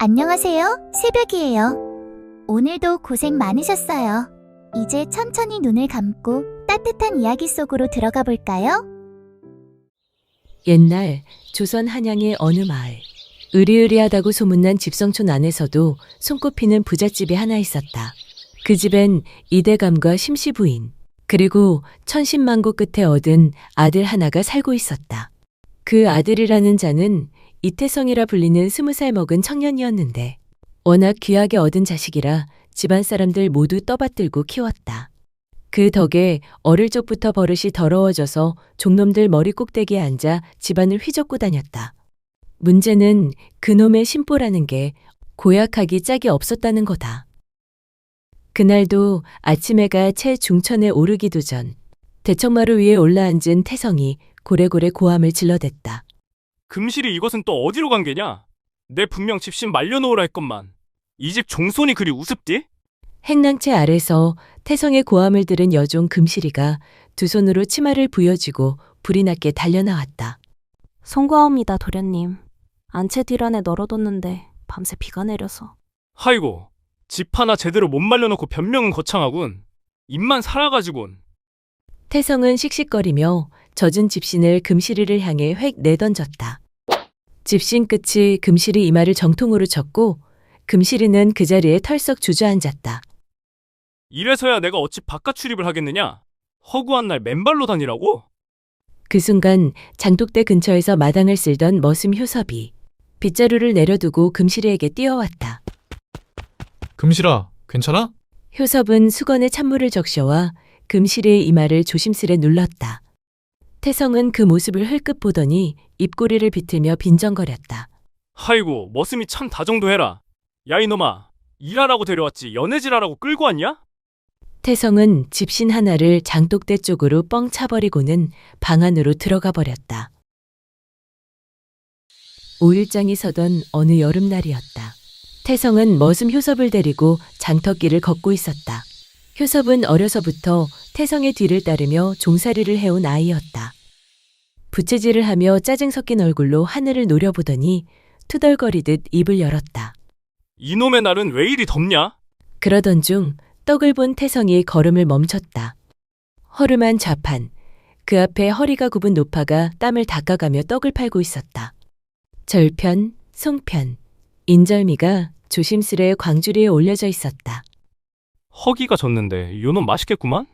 안녕하세요. 새벽이에요. 오늘도 고생 많으셨어요. 이제 천천히 눈을 감고 따뜻한 이야기 속으로 들어가 볼까요? 옛날 조선 한양의 어느 마을. 으리으리하다고 소문난 집성촌 안에서도 손꼽히는 부잣집이 하나 있었다. 그 집엔 이대감과 심시부인, 그리고 천신만고 끝에 얻은 아들 하나가 살고 있었다. 그 아들이라는 자는 이태성이라 불리는 20살 먹은 청년이었는데 워낙 귀하게 얻은 자식이라 집안 사람들 모두 떠받들고 키웠다. 그 덕에 어릴 적부터 버릇이 더러워져서 종놈들 머리 꼭대기에 앉아 집안을 휘젓고 다녔다. 문제는 그놈의 심보라는 게 고약하기 짝이 없었다는 거다. 그날도 아침 해가 채 중천에 오르기도 전 대청마루 위에 올라앉은 태성이 고래고래 고함을 질러댔다. 금실이 이것은 또 어디로 간 게냐? 내 분명 집신 말려놓으라 했건만. 이 집 종손이 그리 우습디? 행랑채 아래서 태성의 고함을 들은 여종 금실이가 두 손으로 치마를 부여쥐고 불이 났게 달려나왔다. 송구하옵니다, 도련님. 안채 뒤 안에 널어뒀는데 밤새 비가 내려서. 하이고, 집 하나 제대로 못 말려놓고 변명은 거창하군. 입만 살아가지곤. 태성은 씩씩거리며 젖은 집신을 금실이를 향해 획 내던졌다. 집신 끝이 금실이 이마를 정통으로 쳤고 금실이는 그 자리에 털썩 주저앉았다. 이래서야 내가 어찌 바깥 출입을 하겠느냐? 허구한 날 맨발로 다니라고? 그 순간 장독대 근처에서 마당을 쓸던 머슴 효섭이 빗자루를 내려두고 금실이에게 뛰어왔다. 금실아, 괜찮아? 효섭은 수건에 찬물을 적셔와 금실이의 이마를 조심스레 눌렀다. 태성은 그 모습을 흘끗 보더니 입꼬리를 비틀며 빈정거렸다. 하이고, 머슴이 참 다정도해라. 야 이놈아, 일하라고 데려왔지 연애질하라고 끌고 왔냐? 태성은 집신 하나를 장독대 쪽으로 뻥 차버리고는 방 안으로 들어가 버렸다. 5일장이 서던 어느 여름날이었다. 태성은 머슴 효섭을 데리고 장터길을 걷고 있었다. 효섭은 어려서부터 태성의 뒤를 따르며 종살이를 해온 아이였다. 부채질을 하며 짜증 섞인 얼굴로 하늘을 노려보더니 투덜거리듯 입을 열었다. 이놈의 날은 왜 이리 덥냐? 그러던 중 떡을 본 태성이 걸음을 멈췄다. 허름한 좌판, 그 앞에 허리가 굽은 노파가 땀을 닦아가며 떡을 팔고 있었다. 절편, 송편, 인절미가 조심스레 광주리에 올려져 있었다. 허기가 졌는데 요놈 맛있겠구만?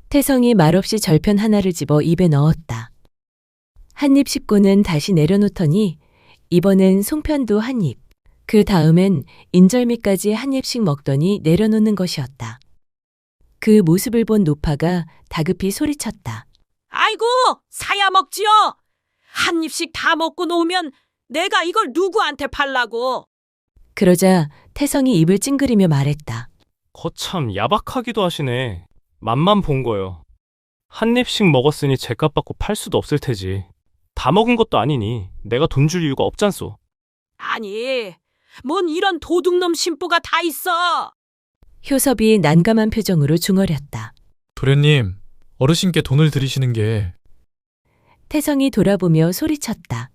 태성이 말없이 절편 하나를 집어 입에 넣었다. 한 입 씹고는 다시 내려놓더니 이번엔 송편도 한 입, 그 다음엔 인절미까지 한 입씩 먹더니 내려놓는 것이었다. 그 모습을 본 노파가 다급히 소리쳤다. 아이고, 사야 먹지요. 한 입씩 다 먹고 놓으면 내가 이걸 누구한테 팔라고. 그러자 태성이 입을 찡그리며 말했다. 거참 야박하기도 하시네. 맛만 본 거요. 한 입씩 먹었으니 죗값 받고 팔 수도 없을 테지. 다 먹은 것도 아니니 내가 돈 줄 이유가 없잖소. 아니, 뭔 이런 도둑놈 심보가 다 있어. 효섭이 난감한 표정으로 중얼였다. 도련님, 어르신께 돈을 드리시는 게 태성이 돌아보며 소리쳤다.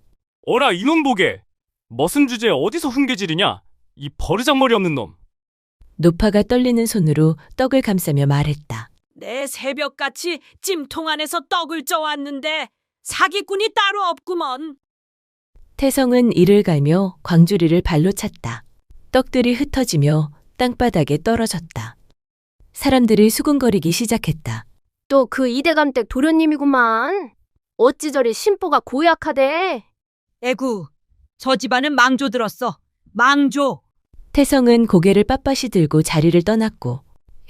어라 이놈 보게. 머슴 주제에 어디서 훈계질이냐? 이 버르장머리 없는 놈. 노파가 떨리는 손으로 떡을 감싸며 말했다. 내 새벽같이 찜통 안에서 떡을 쪄왔는데 사기꾼이 따로 없구먼. 태성은 이를 갈며 광주리를 발로 찼다. 떡들이 흩어지며 땅바닥에 떨어졌다. 사람들이 수군거리기 시작했다. 또 그 이대감댁 도련님이구만. 어찌 저리 심보가 고약하대. 에구, 저 집안은 망조 들었어. 망조. 태성은 고개를 빳빳이 들고 자리를 떠났고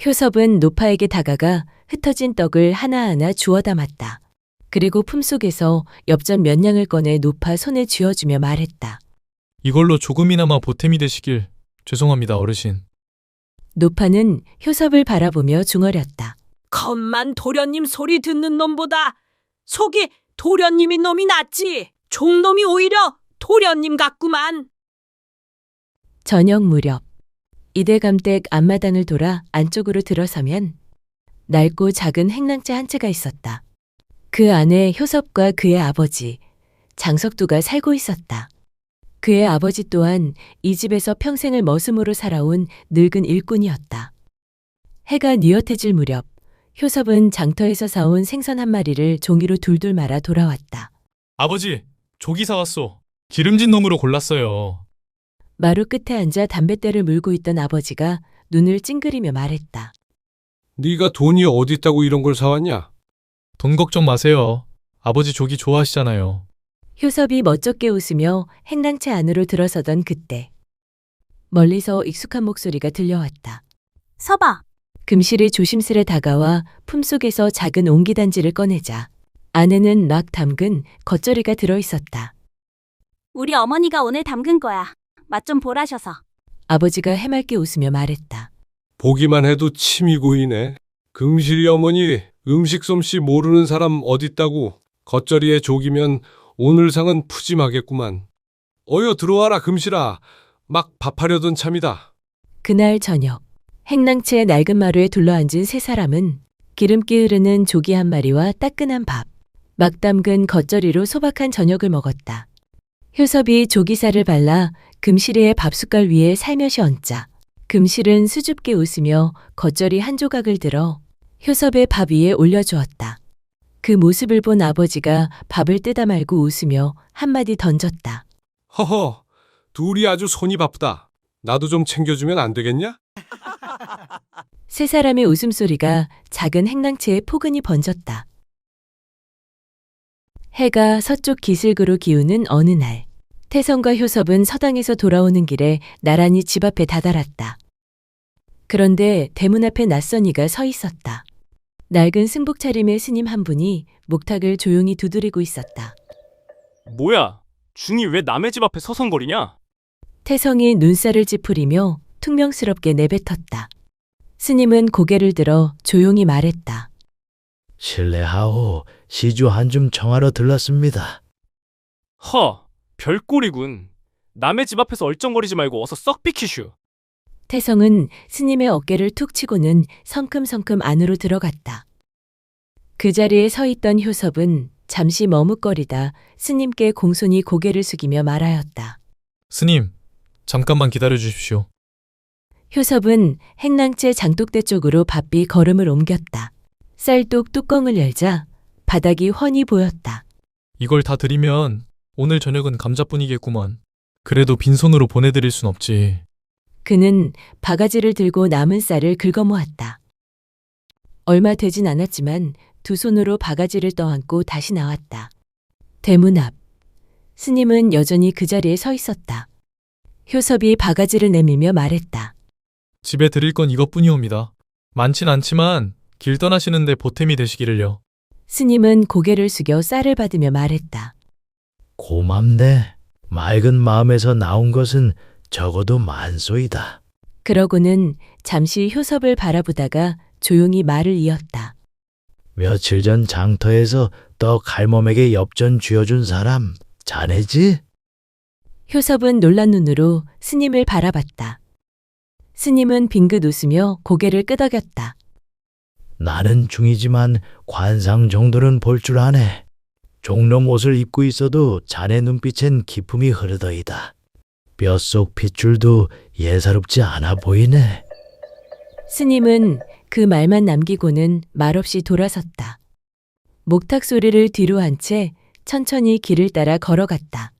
효섭은 노파에게 다가가 흩어진 떡을 하나하나 주워 담았다. 그리고 품속에서 엽전 몇 냥을 꺼내 노파 손에 쥐어주며 말했다. 이걸로 조금이나마 보탬이 되시길 죄송합니다, 어르신. 노파는 효섭을 바라보며 중얼였다. 겉만 도련님 소리 듣는 놈보다 속이 도련님인 놈이 낫지. 종놈이 오히려 도련님 같구만. 저녁 무렵 이대감댁 앞마당을 돌아 안쪽으로 들어서면 낡고 작은 행랑채 한 채가 있었다. 그 안에 효섭과 그의 아버지 장석두가 살고 있었다. 그의 아버지 또한 이 집에서 평생을 머슴으로 살아온 늙은 일꾼이었다. 해가 뉘엿해질 무렵 효섭은 장터에서 사온 생선 한 마리를 종이로 둘둘 말아 돌아왔다. 아버지, 조기 사왔소. 기름진 놈으로 골랐어요. 마루 끝에 앉아 담뱃대를 물고 있던 아버지가 눈을 찡그리며 말했다. 네가 돈이 어디 있다고 이런 걸 사왔냐? 돈 걱정 마세요. 아버지 조기 좋아하시잖아요. 효섭이 멋쩍게 웃으며 행랑채 안으로 들어서던 그때 멀리서 익숙한 목소리가 들려왔다. 서봐. 금실이 조심스레 다가와 품속에서 작은 옹기단지를 꺼내자 안에는 막 담근 겉절이가 들어있었다. 우리 어머니가 오늘 담근 거야. 맛 좀 보라셔서. 아버지가 해맑게 웃으며 말했다. 보기만 해도 침이 고이네. 금실이 어머니 음식 솜씨 모르는 사람 어딨다고. 겉절이에 조기면 오늘 상은 푸짐하겠구만. 어여 들어와라 금실아. 막 밥하려던 참이다. 그날 저녁 행랑채의 낡은 마루에 둘러앉은 세 사람은 기름기 흐르는 조기 한 마리와 따끈한 밥, 막 담근 겉절이로 소박한 저녁을 먹었다. 효섭이 조기살을 발라 금실이의 밥숟갈 위에 살며시 얹자 금실은 수줍게 웃으며 겉절이 한 조각을 들어 효섭의 밥 위에 올려주었다. 그 모습을 본 아버지가 밥을 뜯어 말고 웃으며 한마디 던졌다. 허허, 둘이 아주 손이 바쁘다. 나도 좀 챙겨주면 안 되겠냐? 세 사람의 웃음소리가 작은 행랑채에 포근히 번졌다. 해가 서쪽 기슭으로 기우는 어느 날, 태성과 효섭은 서당에서 돌아오는 길에 나란히 집 앞에 다다랐다. 그런데 대문 앞에 낯선이가 서 있었다. 낡은 승복 차림의 스님 한 분이 목탁을 조용히 두드리고 있었다. 뭐야? 중이 왜 남의 집 앞에 서성거리냐? 태성이 눈살을 찌푸리며 퉁명스럽게 내뱉었다. 스님은 고개를 들어 조용히 말했다. 실례하오, 시주 한 줌 청하러 들렀습니다. 허, 별꼴이군. 남의 집 앞에서 얼쩡거리지 말고 어서 썩 비키슈. 태성은 스님의 어깨를 툭 치고는 성큼성큼 안으로 들어갔다. 그 자리에 서 있던 효섭은 잠시 머뭇거리다 스님께 공손히 고개를 숙이며 말하였다. 스님, 잠깐만 기다려 주십시오. 효섭은 행랑채 장독대 쪽으로 바삐 걸음을 옮겼다. 쌀독 뚜껑을 열자 바닥이 훤히 보였다. 이걸 다 드리면 오늘 저녁은 감자뿐이겠구먼. 그래도 빈손으로 보내드릴 순 없지. 그는 바가지를 들고 남은 쌀을 긁어모았다. 얼마 되진 않았지만 두 손으로 바가지를 떠안고 다시 나왔다. 대문 앞. 스님은 여전히 그 자리에 서 있었다. 효섭이 바가지를 내밀며 말했다. 집에 드릴 건 이것뿐이옵니다. 많진 않지만 길 떠나시는데 보탬이 되시기를요. 스님은 고개를 숙여 쌀을 받으며 말했다. 고맙네. 맑은 마음에서 나온 것은 적어도 만소이다. 그러고는 잠시 효섭을 바라보다가 조용히 말을 이었다. 며칠 전 장터에서 떡 할멈에게 엽전 쥐어준 사람 자네지? 효섭은 놀란 눈으로 스님을 바라봤다. 스님은 빙긋 웃으며 고개를 끄덕였다. 나는 중이지만 관상 정도는 볼 줄 아네. 종놈 옷을 입고 있어도 자네 눈빛엔 기품이 흐르더이다. 뼛속 핏줄도 예사롭지 않아 보이네. 스님은 그 말만 남기고는 말없이 돌아섰다. 목탁 소리를 뒤로 한 채 천천히 길을 따라 걸어갔다.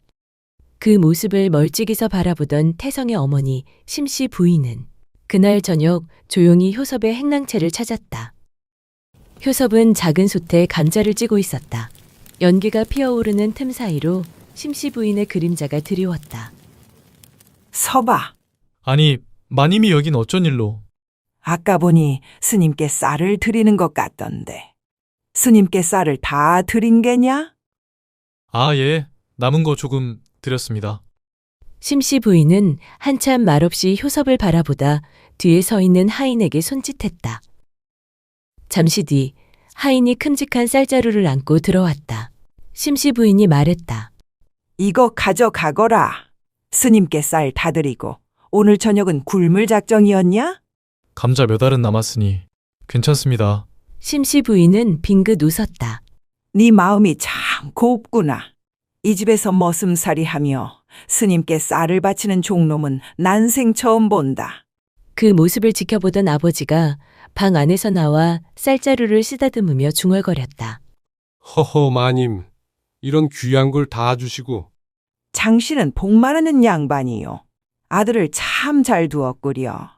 그 모습을 멀찍이서 바라보던 태성의 어머니 심씨 부인은 그날 저녁 조용히 효섭의 행랑채를 찾았다. 효섭은 작은 솥에 감자를 찌고 있었다. 연기가 피어오르는 틈 사이로 심씨 부인의 그림자가 드리웠다. 서봐. 아니, 마님이 여긴 어쩐 일로? 아까 보니 스님께 쌀을 드리는 것 같던데. 스님께 쌀을 다 드린 게냐? 아, 예. 남은 거 조금 드렸습니다. 심씨 부인은 한참 말없이 효섭을 바라보다 뒤에 서 있는 하인에게 손짓했다. 잠시 뒤 하인이 큼직한 쌀자루를 안고 들어왔다. 심씨 부인이 말했다. 이거 가져가거라. 스님께 쌀 다 드리고 오늘 저녁은 굶을 작정이었냐? 감자 몇 알은 남았으니 괜찮습니다. 심씨 부인은 빙긋 웃었다. 네 마음이 참 곱구나. 이 집에서 머슴살이하며 스님께 쌀을 바치는 종놈은 난생 처음 본다. 그 모습을 지켜보던 아버지가 방 안에서 나와 쌀자루를 쓰다듬으며 중얼거렸다. 허허 마님, 이런 귀한 걸 다 주시고 장씨는 복 많은 양반이요. 아들을 참 잘 두었구려.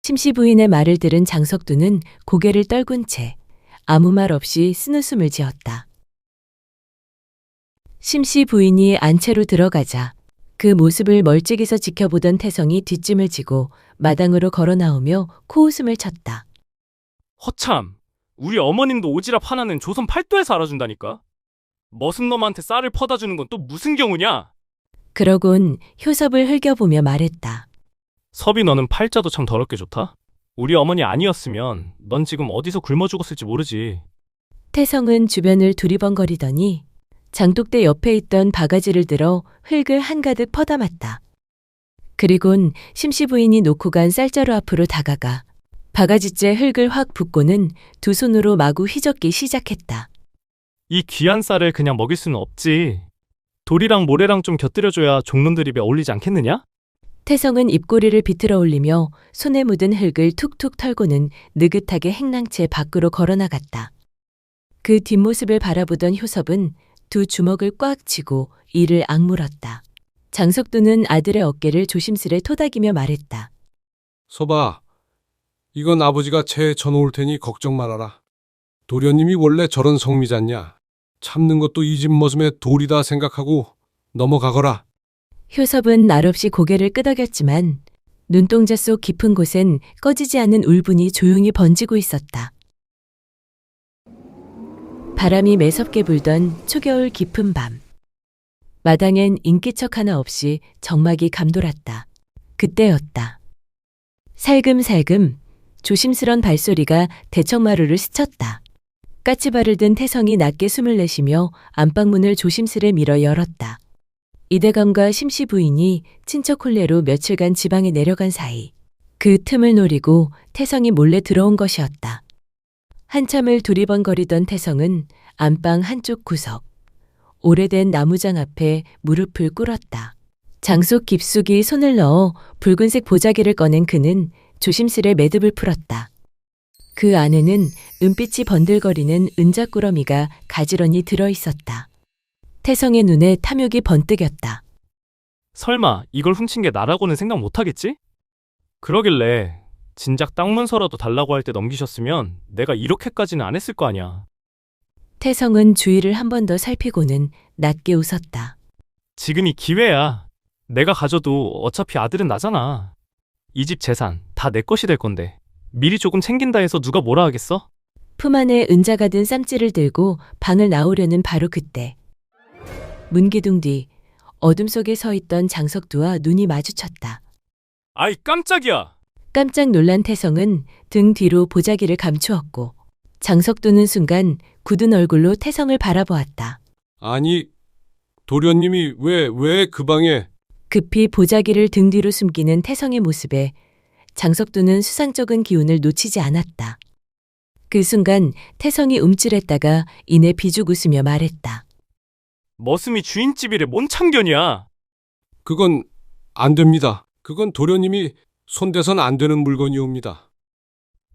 심씨 부인의 말을 들은 장석두는 고개를 떨군 채 아무 말 없이 쓴웃음을 지었다. 심씨 부인이 안채로 들어가자 그 모습을 멀찍이서 지켜보던 태성이 뒷짐을 지고 마당으로 걸어 나오며 코웃음을 쳤다. 허참, 우리 어머님도 오지랖 하나는 조선 팔도에서 알아준다니까. 머슴 놈한테 쌀을 퍼다 주는 건 또 무슨 경우냐? 그러곤 효섭을 흘겨보며 말했다. 섭이 너는 팔자도 참 더럽게 좋다. 우리 어머니 아니었으면 넌 지금 어디서 굶어 죽었을지 모르지. 태성은 주변을 두리번거리더니 장독대 옆에 있던 바가지를 들어 흙을 한가득 퍼담았다. 그리곤 심씨 부인이 놓고 간 쌀자루 앞으로 다가가 바가지째 흙을 확 붓고는 두 손으로 마구 휘젓기 시작했다. 이 귀한 쌀을 그냥 먹일 수는 없지. 돌이랑 모래랑 좀 곁들여줘야 종놈들 입에 어울리지 않겠느냐? 태성은 입꼬리를 비틀어 올리며 손에 묻은 흙을 툭툭 털고는 느긋하게 행랑채 밖으로 걸어나갔다. 그 뒷모습을 바라보던 효섭은 두 주먹을 꽉 쥐고 이를 악물었다. 장석두는 아들의 어깨를 조심스레 토닥이며 말했다. 서봐, 이건 아버지가 채 쳐놓을 테니 걱정 말아라. 도련님이 원래 저런 성미잖냐. 참는 것도 이 집 머슴의 도리다 생각하고 넘어가거라. 효섭은 날없이 고개를 끄덕였지만 눈동자 속 깊은 곳엔 꺼지지 않는 울분이 조용히 번지고 있었다. 바람이 매섭게 불던 초겨울 깊은 밤. 마당엔 인기척 하나 없이 정막이 감돌았다. 그때였다. 살금살금 조심스런 발소리가 대청마루를 스쳤다. 까치발을 든 태성이 낮게 숨을 내쉬며 안방문을 조심스레 밀어 열었다. 이대감과 심씨 부인이 친척 혼례로 며칠간 지방에 내려간 사이 그 틈을 노리고 태성이 몰래 들어온 것이었다. 한참을 두리번거리던 태성은 안방 한쪽 구석, 오래된 나무장 앞에 무릎을 꿇었다. 장속 깊숙이 손을 넣어 붉은색 보자기를 꺼낸 그는 조심스레 매듭을 풀었다. 그 안에는 은빛이 번들거리는 은자꾸러미가 가지런히 들어있었다. 태성의 눈에 탐욕이 번뜩였다. 설마 이걸 훔친 게 나라고는 생각 못하겠지? 그러길래 진작 땅 문서라도 달라고 할 때 넘기셨으면 내가 이렇게까지는 안 했을 거 아니야. 태성은 주위를 한 번 더 살피고는 낮게 웃었다. 지금이 기회야. 내가 가져도 어차피 아들은 나잖아. 이 집 재산 다 내 것이 될 건데 미리 조금 챙긴다 해서 누가 뭐라 하겠어? 품 안에 은자가 든 쌈지를 들고 방을 나오려는 바로 그때 문기둥 뒤 어둠 속에 서 있던 장석두와 눈이 마주쳤다. 아이 깜짝이야. 깜짝 놀란 태성은 등 뒤로 보자기를 감추었고 장석두는 순간 굳은 얼굴로 태성을 바라보았다. 아니, 도련님이 왜 그 방에... 급히 보자기를 등 뒤로 숨기는 태성의 모습에 장석두는 수상쩍은 기운을 놓치지 않았다. 그 순간 태성이 움찔했다가 이내 비죽 웃으며 말했다. 머슴이 주인집이래 뭔 참견이야. 그건 안 됩니다. 그건 도련님이 손대선 안 되는 물건이옵니다.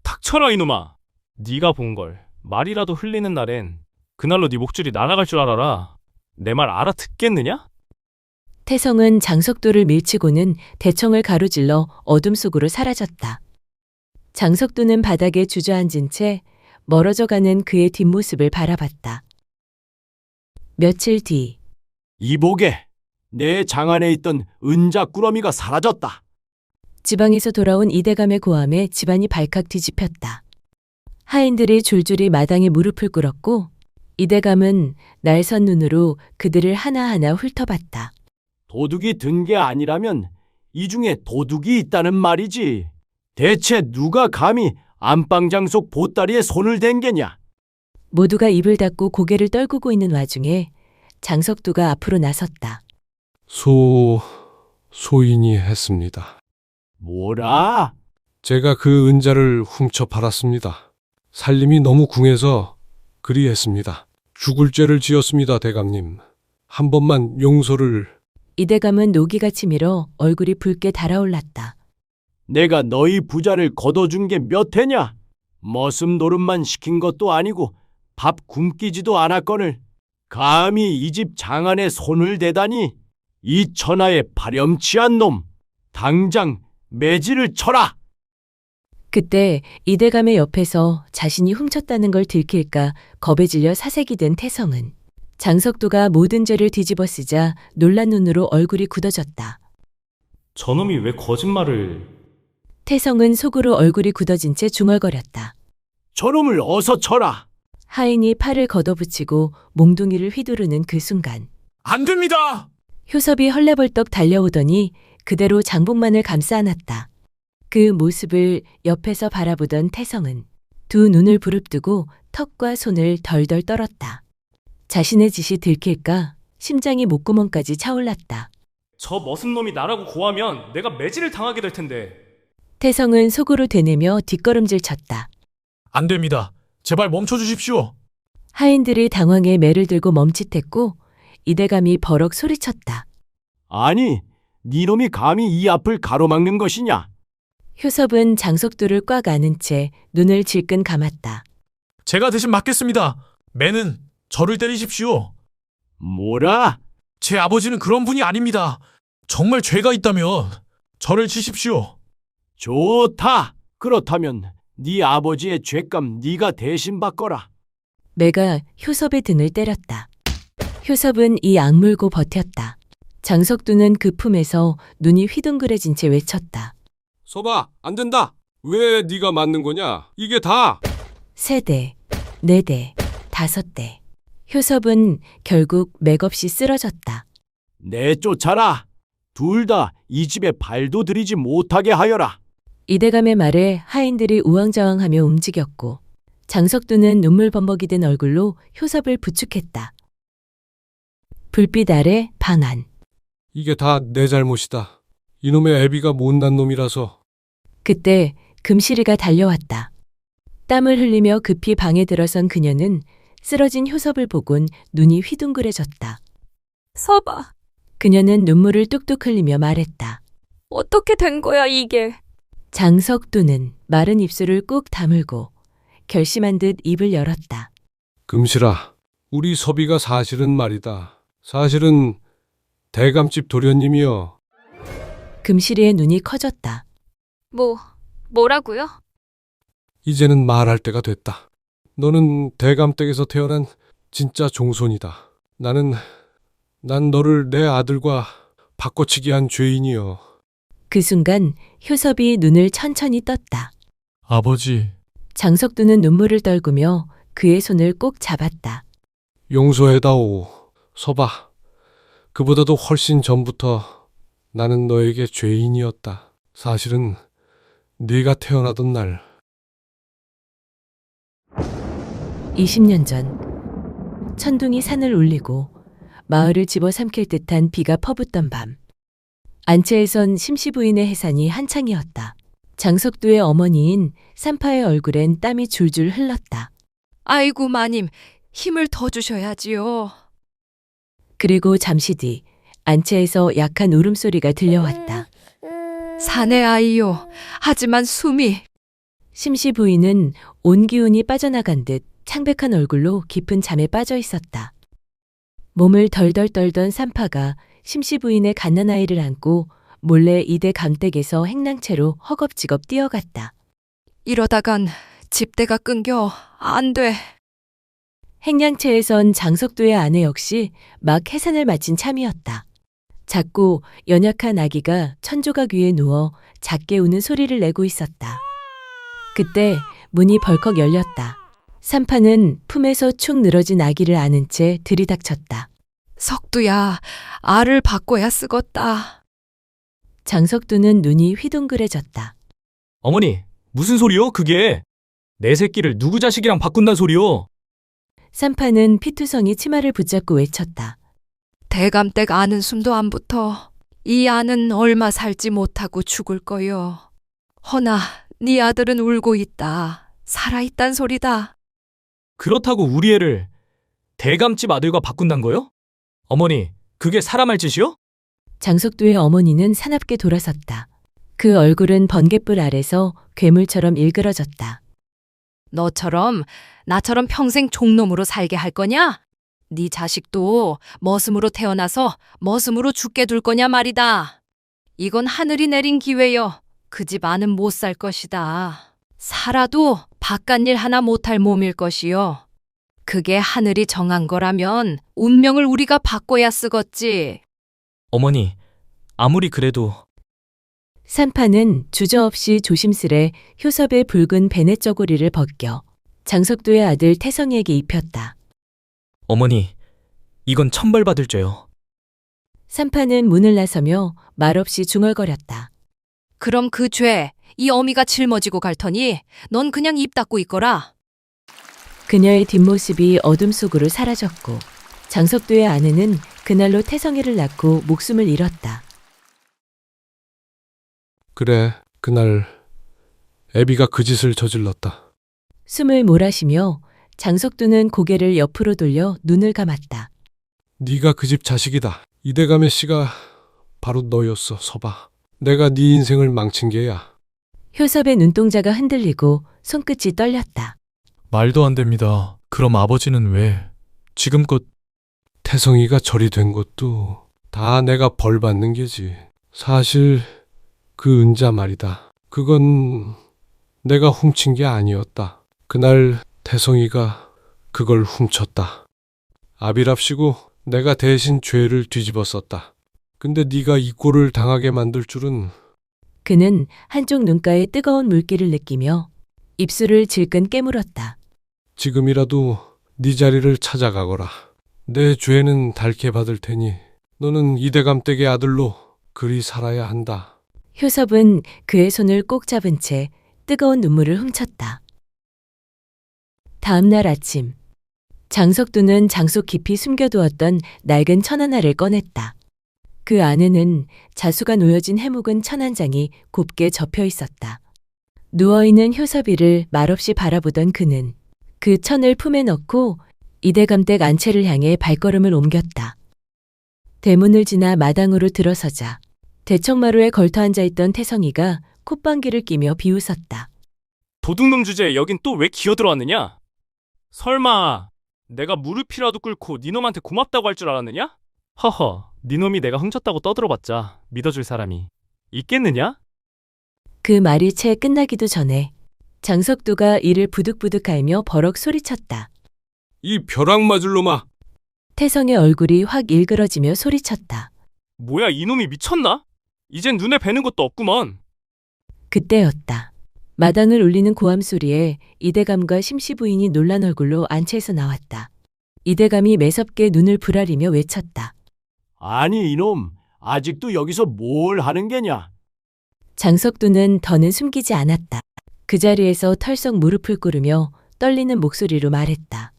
닥쳐라 이놈아. 네가 본 걸 말이라도 흘리는 날엔 그날로 네 목줄이 날아갈 줄 알아라. 내 말 알아듣겠느냐? 태성은 장석두를 밀치고는 대청을 가로질러 어둠 속으로 사라졌다. 장석두는 바닥에 주저앉은 채 멀어져가는 그의 뒷모습을 바라봤다. 며칠 뒤 이보게, 내 장 안에 있던 은자 꾸러미가 사라졌다. 지방에서 돌아온 이대감의 고함에 집안이 발칵 뒤집혔다. 하인들이 줄줄이 마당에 무릎을 꿇었고 이대감은 날선 눈으로 그들을 하나하나 훑어봤다. 도둑이 든 게 아니라면 이 중에 도둑이 있다는 말이지. 대체 누가 감히 안방장 속 보따리에 손을 댄 게냐? 모두가 입을 닫고 고개를 떨구고 있는 와중에 장석두가 앞으로 나섰다. 소인이 했습니다. 뭐라? 제가 그 은자를 훔쳐 팔았습니다. 살림이 너무 궁해서 그리 했습니다. 죽을 죄를 지었습니다, 대감님. 한 번만 용서를... 이대감은 노기가 치밀어 얼굴이 붉게 달아올랐다. 내가 너희 부자를 걷어준 게 몇 해냐? 머슴 노릇만 시킨 것도 아니고 밥 굶기지도 않았거늘 감히 이 집 장안에 손을 대다니 이 천하의 파렴치한 놈 당장 매질을 쳐라. 그때 이대감의 옆에서 자신이 훔쳤다는 걸 들킬까 겁에 질려 사색이 된 태성은 장석두가 모든 죄를 뒤집어 쓰자 놀란 눈으로 얼굴이 굳어졌다. 저놈이 왜 거짓말을... 태성은 속으로 얼굴이 굳어진 채 중얼거렸다. 저놈을 어서 쳐라. 하인이 팔을 걷어붙이고 몽둥이를 휘두르는 그 순간 안 됩니다! 효섭이 헐레벌떡 달려오더니 그대로 장복만을 감싸 안았다. 그 모습을 옆에서 바라보던 태성은 두 눈을 부릅뜨고 턱과 손을 덜덜 떨었다. 자신의 짓이 들킬까 심장이 목구멍까지 차올랐다. 저 머슴놈이 나라고 고하면 내가 매질을 당하게 될 텐데. 태성은 속으로 되뇌며 뒷걸음질 쳤다. 안 됩니다. 제발 멈춰 주십시오. 하인들이 당황해 매를 들고 멈칫했고 이대감이 버럭 소리쳤다. 아니, 니놈이 감히 이 앞을 가로막는 것이냐? 효섭은 장석두를 꽉 안은 채 눈을 질끈 감았다. 제가 대신 맞겠습니다. 매는 저를 때리십시오. 뭐라? 제 아버지는 그런 분이 아닙니다. 정말 죄가 있다면 저를 치십시오. 좋다. 그렇다면 네 아버지의 죄값 네가 대신 받거라. 매가 효섭의 등을 때렸다. 효섭은 이 악물고 버텼다. 장석두는 그 품에서 눈이 휘둥그레진 채 외쳤다. 서봐, 안 된다. 왜 네가 맞는 거냐? 이게 다. 3대, 4대, 5대. 효섭은 결국 맥없이 쓰러졌다. 내쫓아라. 둘 다 이 집에 발도 들이지 못하게 하여라. 이대감의 말에 하인들이 우왕좌왕하며 움직였고 장석두는 눈물 범벅이 된 얼굴로 효섭을 부축했다. 불빛 아래 방 안. 이게 다 내 잘못이다. 이놈의 애비가 못난 놈이라서. 그때 금실이가 달려왔다. 땀을 흘리며 급히 방에 들어선 그녀는 쓰러진 효섭을 보곤 눈이 휘둥그레졌다. 서봐, 그녀는 눈물을 뚝뚝 흘리며 말했다. 어떻게 된 거야 이게? 장석두는 마른 입술을 꾹 다물고 결심한 듯 입을 열었다. 금실아, 우리 섭이가 사실은 말이다. 사실은 대감집 도련님이여. 금실이의 눈이 커졌다. 뭐라고요? 이제는 말할 때가 됐다. 너는 대감댁에서 태어난 진짜 종손이다. 난 너를 내 아들과 바꿔치기 한 죄인이여. 그 순간 효섭이 눈을 천천히 떴다. 아버지. 장석두는 눈물을 떨구며 그의 손을 꼭 잡았다. 용서해다오. 서봐. 그보다도 훨씬 전부터 나는 너에게 죄인이었다. 사실은 네가 태어나던 날. 20년 전 천둥이 산을 울리고 마을을 집어삼킬 듯한 비가 퍼붓던 밤. 안채에선 심시부인의 해산이 한창이었다. 장석두의 어머니인 산파의 얼굴엔 땀이 줄줄 흘렀다. 아이고 마님, 힘을 더 주셔야지요. 그리고 잠시 뒤 안채에서 약한 울음소리가 들려왔다. 사내 아이요. 하지만 숨이. 심시 부인은 온 기운이 빠져나간 듯 창백한 얼굴로 깊은 잠에 빠져 있었다. 몸을 덜덜 떨던 산파가 심시 부인의 갓난아이를 안고 몰래 이대 감댁에서 행랑채로 허겁지겁 뛰어갔다. 이러다간 집대가 끊겨. 안 돼. 행량채에선 장석두의 아내 역시 막 해산을 마친 참이었다. 작고 연약한 아기가 천조각 위에 누워 작게 우는 소리를 내고 있었다. 그때 문이 벌컥 열렸다. 산파는 품에서 축 늘어진 아기를 안은 채 들이닥쳤다. 석두야, 알을 바꿔야 쓰겄다. 장석두는 눈이 휘둥그레졌다. 어머니, 무슨 소리요, 그게? 내 새끼를 누구 자식이랑 바꾼단 소리요? 산파는 피투성이 치마를 붙잡고 외쳤다. 대감댁 아는 숨도 안 붙어. 이 아는 얼마 살지 못하고 죽을 거요. 허나 네 아들은 울고 있다. 살아있단 소리다. 그렇다고 우리 애를 대감집 아들과 바꾼단 거요? 어머니, 그게 사람 할 짓이요? 장석두의 어머니는 사납게 돌아섰다. 그 얼굴은 번갯불 아래서 괴물처럼 일그러졌다. 너처럼 나처럼 평생 종놈으로 살게 할 거냐? 네 자식도 머슴으로 태어나서 머슴으로 죽게 둘 거냐 말이다. 이건 하늘이 내린 기회여. 그 집 안은 못 살 것이다. 살아도 바깥일 하나 못할 몸일 것이요. 그게 하늘이 정한 거라면 운명을 우리가 바꿔야 쓰겄지. 어머니, 아무리 그래도 산파는 주저없이 조심스레 효섭의 붉은 베넷 저고리를 벗겨 장석두의 아들 태성이에게 입혔다. 어머니, 이건 천벌받을 죄요. 산파는 문을 나서며 말없이 중얼거렸다. 그럼 그 죄, 이 어미가 짊어지고 갈 터니 넌 그냥 입 닫고 있거라. 그녀의 뒷모습이 어둠 속으로 사라졌고 장석두의 아내는 그날로 태성이를 낳고 목숨을 잃었다. 그래, 그날 애비가 그 짓을 저질렀다. 숨을 몰아쉬며 장석두는 고개를 옆으로 돌려 눈을 감았다. 네가 그 집 자식이다. 이대감의 씨가 바로 너였어, 서봐. 내가 네 인생을 망친 게야. 효섭의 눈동자가 흔들리고 손끝이 떨렸다. 말도 안 됩니다. 그럼 아버지는 왜 지금껏 태성이가 절이 된 것도 다 내가 벌 받는 게지. 사실 그 은자 말이다. 그건 내가 훔친 게 아니었다. 그날 태성이가 그걸 훔쳤다. 아비랍시고 내가 대신 죄를 뒤집어 썼다. 근데 네가 이 꼴을 당하게 만들 줄은. 그는 한쪽 눈가에 뜨거운 물기를 느끼며 입술을 질끈 깨물었다. 지금이라도 네 자리를 찾아가거라. 내 죄는 닳게 받을 테니 너는 이대감 댁의 아들로 그리 살아야 한다. 효섭은 그의 손을 꼭 잡은 채 뜨거운 눈물을 훔쳤다. 다음 날 아침, 장석두는 장속 깊이 숨겨두었던 낡은 천 하나를 꺼냈다. 그 안에는 자수가 놓여진 해묵은 천 한 장이 곱게 접혀 있었다. 누워있는 효섭이를 말없이 바라보던 그는 그 천을 품에 넣고 이대감 댁 안채를 향해 발걸음을 옮겼다. 대문을 지나 마당으로 들어서자 대청마루에 걸터 앉아있던 태성이가 콧방귀를 끼며 비웃었다. 도둑놈 주제에 여긴 또 왜 기어들어왔느냐? 설마 내가 무릎이라도 꿇고 니놈한테 고맙다고 할 줄 알았느냐? 허허, 니놈이 내가 훔쳤다고 떠들어봤자 믿어줄 사람이 있겠느냐? 그 말이 채 끝나기도 전에 장석두가 이를 부득부득 갈며 버럭 소리쳤다. 이 벼락 맞을 놈아! 태성의 얼굴이 확 일그러지며 소리쳤다. 뭐야, 이놈이 미쳤나? 이젠 눈에 뵈는 것도 없구먼. 그때였다. 마당을 울리는 고함 소리에 이대감과 심씨 부인이 놀란 얼굴로 안채에서 나왔다. 이대감이 매섭게 눈을 부라리며 외쳤다. 아니 이놈, 아직도 여기서 뭘 하는 게냐? 장석두는 더는 숨기지 않았다. 그 자리에서 털썩 무릎을 꿇으며 떨리는 목소리로 말했다.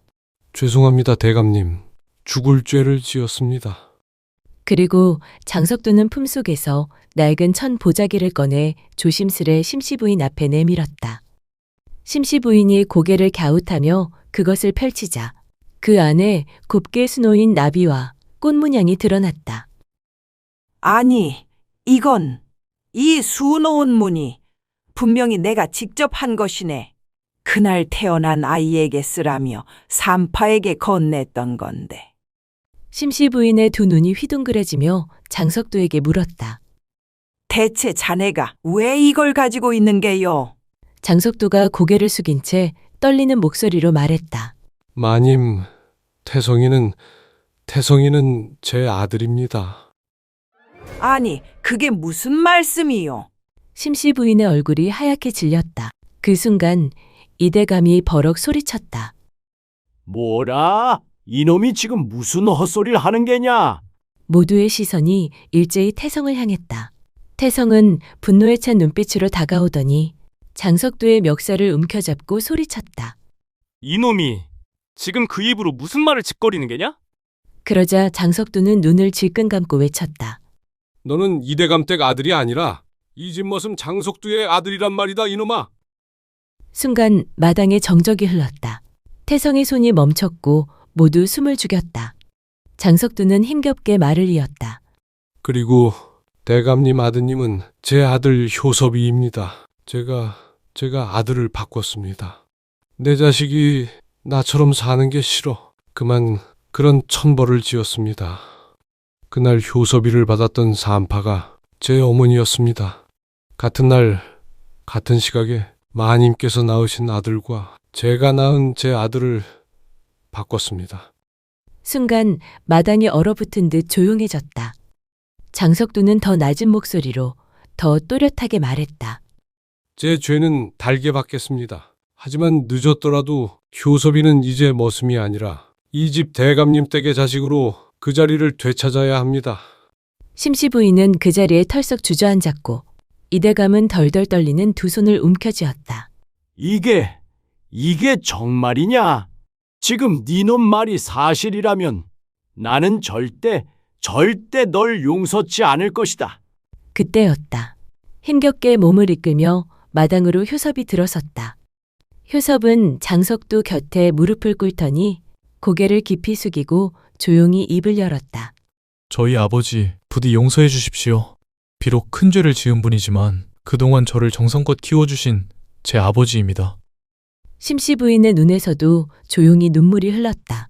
죄송합니다, 대감님. 죽을 죄를 지었습니다. 그리고 장석두는 품속에서 낡은 천 보자기를 꺼내 조심스레 심씨 부인 앞에 내밀었다. 심씨 부인이 고개를 갸웃하며 그것을 펼치자 그 안에 곱게 수놓인 나비와 꽃 문양이 드러났다. 아니, 이건 이 수놓은 문이 분명히 내가 직접 한 것이네. 그날 태어난 아이에게 쓰라며 산파에게 건넸던 건데. 심씨 부인의 두 눈이 휘둥그레지며 장석두에게 물었다. 대체 자네가 왜 이걸 가지고 있는 게요? 장석두가 고개를 숙인 채 떨리는 목소리로 말했다. 마님, 태성이는 제 아들입니다. 아니, 그게 무슨 말씀이요? 심씨 부인의 얼굴이 하얗게 질렸다. 그 순간 이대감이 버럭 소리쳤다. 뭐라? 이놈이 지금 무슨 헛소리를 하는 게냐? 모두의 시선이 일제히 태성을 향했다. 태성은 분노에 찬 눈빛으로 다가오더니 장석두의 멱살을 움켜잡고 소리쳤다. 이놈이 지금 그 입으로 무슨 말을 짓거리는 게냐? 그러자 장석두는 눈을 질끈 감고 외쳤다. 너는 이대감 댁 아들이 아니라 이 집 머슴 장석두의 아들이란 말이다, 이놈아. 순간 마당에 정적이 흘렀다. 태성의 손이 멈췄고 모두 숨을 죽였다. 장석두는 힘겹게 말을 이었다. 그리고 대감님 아드님은 제 아들 효섭이입니다. 제가 아들을 바꿨습니다. 내 자식이 나처럼 사는 게 싫어. 그만 그런 천벌을 지었습니다. 그날 효섭이를 받았던 산파가 제 어머니였습니다. 같은 날, 같은 시각에 마님께서 낳으신 아들과 제가 낳은 제 아들을 바꿨습니다. 순간 마당이 얼어붙은 듯 조용해졌다. 장석두는 더 낮은 목소리로 더 또렷하게 말했다. 제 죄는 달게 받겠습니다. 하지만 늦었더라도 효섭이는 이제 머슴이 아니라 이 집 대감님 댁의 자식으로 그 자리를 되찾아야 합니다. 심씨 부인은 그 자리에 털썩 주저앉았고 이대감은 덜덜 떨리는 두 손을 움켜쥐었다. 이게 정말이냐? 지금 네놈 말이 사실이라면 나는 절대 널 용서치 않을 것이다. 그때였다. 힘겹게 몸을 이끌며 마당으로 효섭이 들어섰다. 효섭은 장석두 곁에 무릎을 꿇더니 고개를 깊이 숙이고 조용히 입을 열었다. 저희 아버지 부디 용서해 주십시오. 비록 큰 죄를 지은 분이지만 그동안 저를 정성껏 키워주신 제 아버지입니다. 심씨 부인의 눈에서도 조용히 눈물이 흘렀다.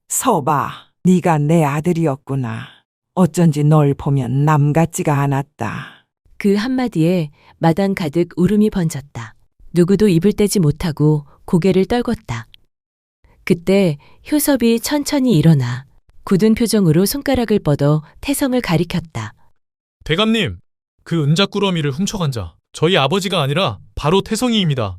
서봐, 네가 내 아들이었구나. 어쩐지 널 보면 남 같지가 않았다. 그 한마디에 마당 가득 울음이 번졌다. 누구도 입을 떼지 못하고 고개를 떨궜다. 그때 효섭이 천천히 일어나 굳은 표정으로 손가락을 뻗어 태성을 가리켰다. 대감님, 그 은자꾸러미를 훔쳐간 자 저희 아버지가 아니라 바로 태성이입니다.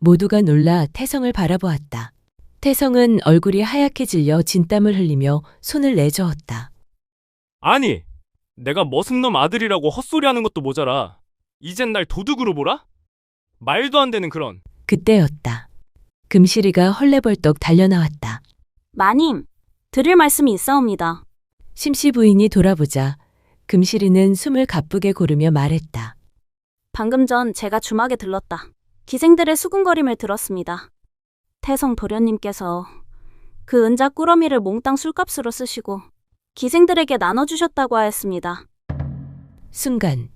모두가 놀라 태성을 바라보았다. 태성은 얼굴이 하얗게 질려 진땀을 흘리며 손을 내저었다. 아니, 내가 머슴놈 아들이라고 헛소리하는 것도 모자라 이젠 날 도둑으로 보라? 말도 안 되는 그런. 그때였다. 금실이가 헐레벌떡 달려나왔다. 마님, 드릴 말씀이 있사옵니다. 심씨 부인이 돌아보자 금실이는 숨을 가쁘게 고르며 말했다. 방금 전 제가 주막에 들렀다. 기생들의 수군거림을 들었습니다. 태성 도련님께서 그 은자 꾸러미를 몽땅 술값으로 쓰시고 기생들에게 나눠주셨다고 하였습니다. 순간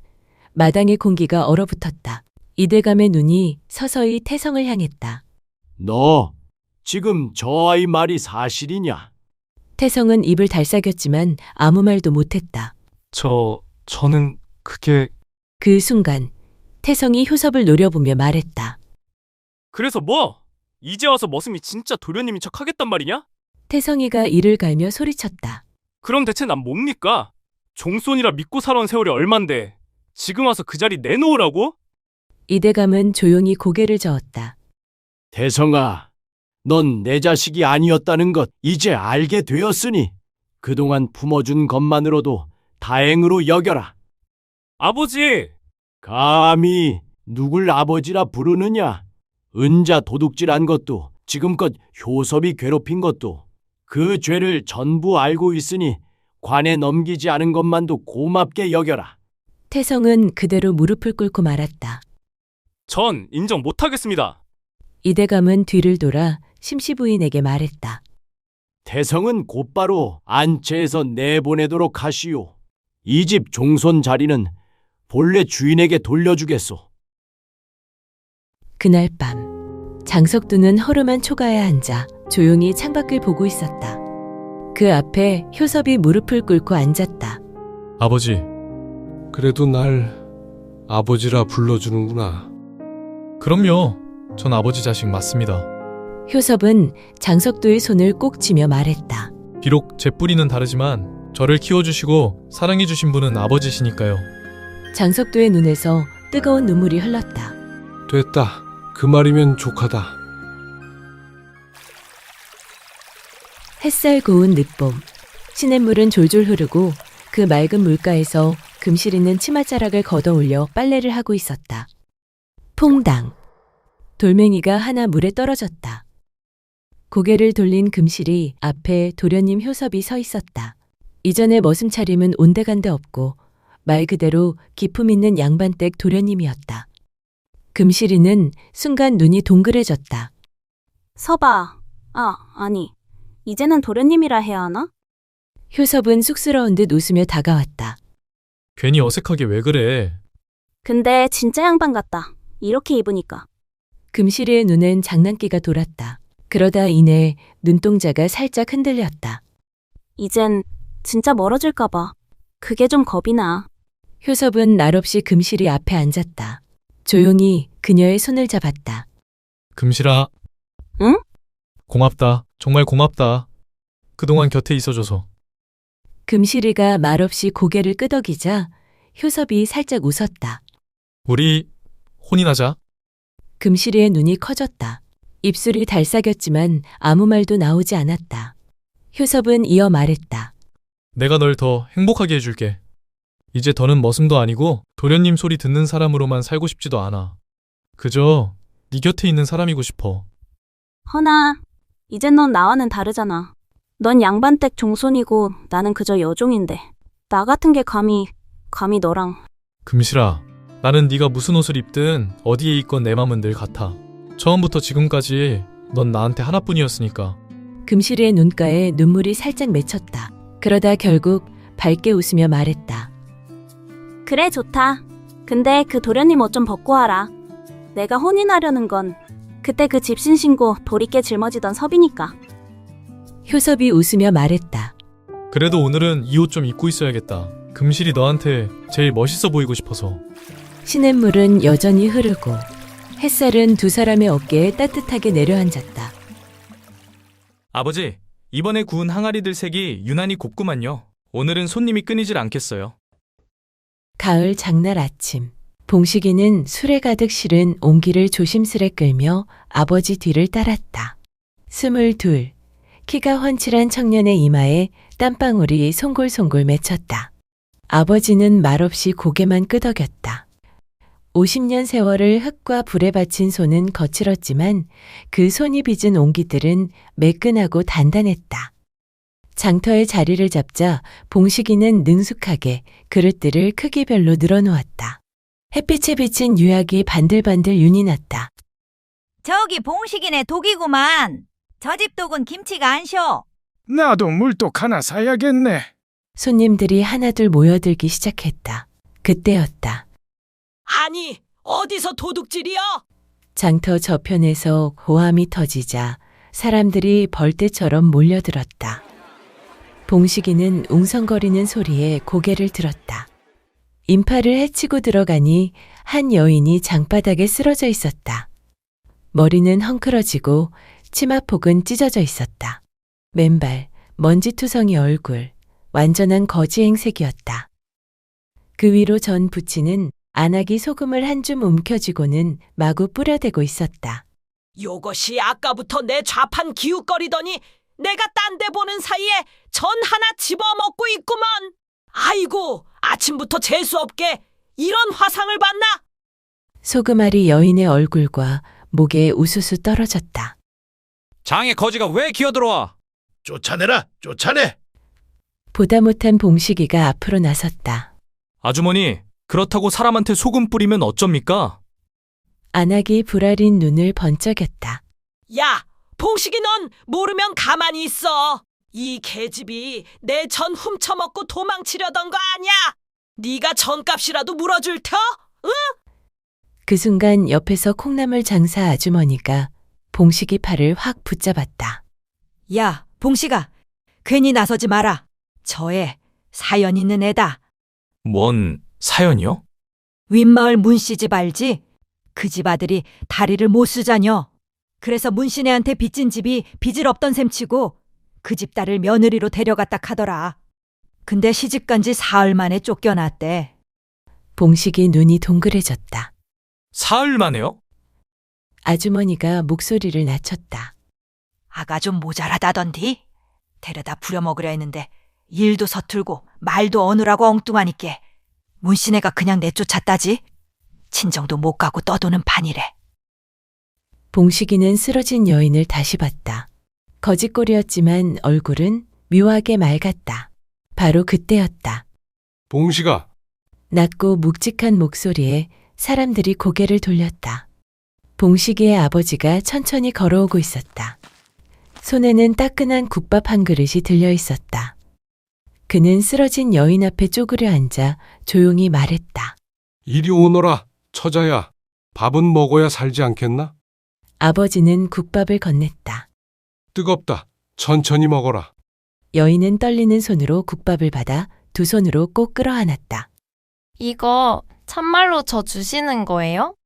마당의 공기가 얼어붙었다. 이대감의 눈이 서서히 태성을 향했다. 너 지금 저 아이 말이 사실이냐? 태성은 입을 달싹였지만 아무 말도 못했다. 저는 그게... 그 순간 태성이 효섭을 노려보며 말했다. 그래서 뭐? 이제 와서 머슴이 진짜 도련님인 척 하겠단 말이냐? 태성이가 이를 갈며 소리쳤다. 그럼 대체 난 뭡니까? 종손이라 믿고 살아온 세월이 얼만데 지금 와서 그 자리 내놓으라고? 이대감은 조용히 고개를 저었다. 태성아, 넌 내 자식이 아니었다는 것 이제 알게 되었으니 그동안 품어준 것만으로도 다행으로 여겨라. 아버지! 감히 누굴 아버지라 부르느냐? 은자 도둑질한 것도 지금껏 효섭이 괴롭힌 것도 그 죄를 전부 알고 있으니 관에 넘기지 않은 것만도 고맙게 여겨라. 태성은 그대로 무릎을 꿇고 말았다. 전 인정 못하겠습니다. 이대감은 뒤를 돌아 심씨 부인에게 말했다. 태성은 곧바로 안채에서 내보내도록 하시오. 이 집 종손 자리는 본래 주인에게 돌려주겠소. 그날 밤 장석두는 허름한 초가에 앉아 조용히 창밖을 보고 있었다. 그 앞에 효섭이 무릎을 꿇고 앉았다. 아버지, 그래도 날 아버지라 불러주는구나. 그럼요. 전 아버지 자식 맞습니다. 효섭은 장석두의 손을 꼭 쥐며 말했다. 비록 제 뿌리는 다르지만 저를 키워주시고 사랑해주신 분은 아버지시니까요. 장석두의 눈에서 뜨거운 눈물이 흘렀다. 됐다. 그 말이면 족하다. 햇살 고운 늦봄. 시냇물은 졸졸 흐르고 그 맑은 물가에서 금실이는 치맛자락을 걷어올려 빨래를 하고 있었다. 퐁당. 돌멩이가 하나 물에 떨어졌다. 고개를 돌린 금실이 앞에 도련님 효섭이 서 있었다. 이전의 머슴 차림은 온데간데 없고 말 그대로 기품 있는 양반댁 도련님이었다. 금실이는 순간 눈이 동그래졌다. 서봐. 아니. 이제는 도련님이라 해야 하나? 효섭은 쑥스러운 듯 웃으며 다가왔다. 괜히 어색하게 왜 그래? 근데 진짜 양반 같다. 이렇게 입으니까. 금실이의 눈엔 장난기가 돌았다. 그러다 이내 눈동자가 살짝 흔들렸다. 이젠 진짜 멀어질까봐. 그게 좀 겁이 나. 효섭은 날없이 금실이 앞에 앉았다. 조용히 그녀의 손을 잡았다. 금실아. 응? 고맙다. 정말 고맙다. 그동안 곁에 있어줘서. 금실이가 말없이 고개를 끄덕이자 효섭이 살짝 웃었다. 우리 혼인하자. 금실이의 눈이 커졌다. 입술이 달싹였지만 아무 말도 나오지 않았다. 효섭은 이어 말했다. 내가 널 더 행복하게 해줄게. 이제 더는 머슴도 아니고 도련님 소리 듣는 사람으로만 살고 싶지도 않아. 그저 네 곁에 있는 사람이고 싶어. 허나, 이젠 넌 나와는 다르잖아. 넌 양반댁 종손이고 나는 그저 여종인데. 나 같은 게 감히 너랑. 금실아, 나는 네가 무슨 옷을 입든 어디에 있건 내 맘은 늘 같아. 처음부터 지금까지 넌 나한테 하나뿐이었으니까. 금실이의 눈가에 눈물이 살짝 맺혔다. 그러다 결국 밝게 웃으며 말했다. 그래, 좋다. 근데 그 도련님 옷 좀 벗고 와라. 내가 혼인하려는 건 그때 그 집신 신고 도리깨 짊어지던 섭이니까. 효섭이 웃으며 말했다. 그래도 오늘은 이 옷 좀 입고 있어야겠다. 금실이 너한테 제일 멋있어 보이고 싶어서. 시냇물은 여전히 흐르고 햇살은 두 사람의 어깨에 따뜻하게 내려앉았다. 아버지, 이번에 구운 항아리들 색이 유난히 곱구만요. 오늘은 손님이 끊이질 않겠어요. 가을 장날 아침, 봉식이는 술에 가득 실은 옹기를 조심스레 끌며 아버지 뒤를 따랐다. 22, 키가 훤칠한 청년의 이마에 땀방울이 송골송골 맺혔다. 아버지는 말없이 고개만 끄덕였다. 50년 세월을 흙과 불에 바친 손은 거칠었지만 그 손이 빚은 옹기들은 매끈하고 단단했다. 장터에 자리를 잡자 봉식이는 능숙하게 그릇들을 크기별로 늘어놓았다. 햇빛에 비친 유약이 반들반들 윤이 났다. 저기 봉식이네 독이구만. 저 집 독은 김치가 안 쉬어. 나도 물독 하나 사야겠네. 손님들이 하나둘 모여들기 시작했다. 그때였다. 아니, 어디서 도둑질이여? 장터 저편에서 고함이 터지자 사람들이 벌떼처럼 몰려들었다. 봉식이는 웅성거리는 소리에 고개를 들었다. 인파를 헤치고 들어가니 한 여인이 장바닥에 쓰러져 있었다. 머리는 헝클어지고 치마폭은 찢어져 있었다. 맨발, 먼지투성이 얼굴, 완전한 거지 행색이었다. 그 위로 전 부치는 안하기 소금을 한 줌 움켜쥐고는 마구 뿌려대고 있었다. 요것이 아까부터 내 좌판 기웃거리더니 내가 딴 데 보는 사이에 전 하나 집어먹고 있구먼. 아이고, 아침부터 재수없게 이런 화상을 봤나? 소금알이 여인의 얼굴과 목에 우수수 떨어졌다. 장에 거지가 왜 기어들어와? 쫓아내라, 쫓아내! 보다 못한 봉식이가 앞으로 나섰다. 아주머니, 그렇다고 사람한테 소금 뿌리면 어쩝니까? 안하기 불알인 눈을 번쩍였다. 야, 봉식이 넌 모르면 가만히 있어. 이 계집이 내 전 훔쳐먹고 도망치려던 거 아니야? 네가 전값이라도 물어줄 터? 응? 그 순간 옆에서 콩나물 장사 아주머니가 봉식이 팔을 확 붙잡았다. 야, 봉식아. 괜히 나서지 마라. 저 애 사연 있는 애다. 뭔 사연이요? 윗마을 문씨 집 알지? 그 집 아들이 다리를 못 쓰자녀. 그래서 문씨네한테 빚진 집이 빚을 없던 셈치고 그 집 딸을 며느리로 데려갔다 카더라. 근데 시집간 지 사흘 만에 쫓겨났대. 봉식이 눈이 동그래졌다. 사흘 만에요? 아주머니가 목소리를 낮췄다. 아가 좀 모자라다던디? 데려다 부려먹으려 했는데 일도 서툴고 말도 어느라고 엉뚱하니께 문씨네가 그냥 내쫓았다지. 친정도 못 가고 떠도는 판이래. 봉식이는 쓰러진 여인을 다시 봤다. 거짓골이었지만 얼굴은 묘하게 맑았다. 바로 그때였다. 봉식아. 낮고 묵직한 목소리에 사람들이 고개를 돌렸다. 봉식이의 아버지가 천천히 걸어오고 있었다. 손에는 따끈한 국밥 한 그릇이 들려 있었다. 그는 쓰러진 여인 앞에 쪼그려 앉아 조용히 말했다. 이리 오너라, 처자야. 밥은 먹어야 살지 않겠나? 아버지는 국밥을 건넸다. 뜨겁다. 천천히 먹어라. 여인은 떨리는 손으로 국밥을 받아 두 손으로 꼭 끌어안았다. 이거 참말로 저 주시는 거예요?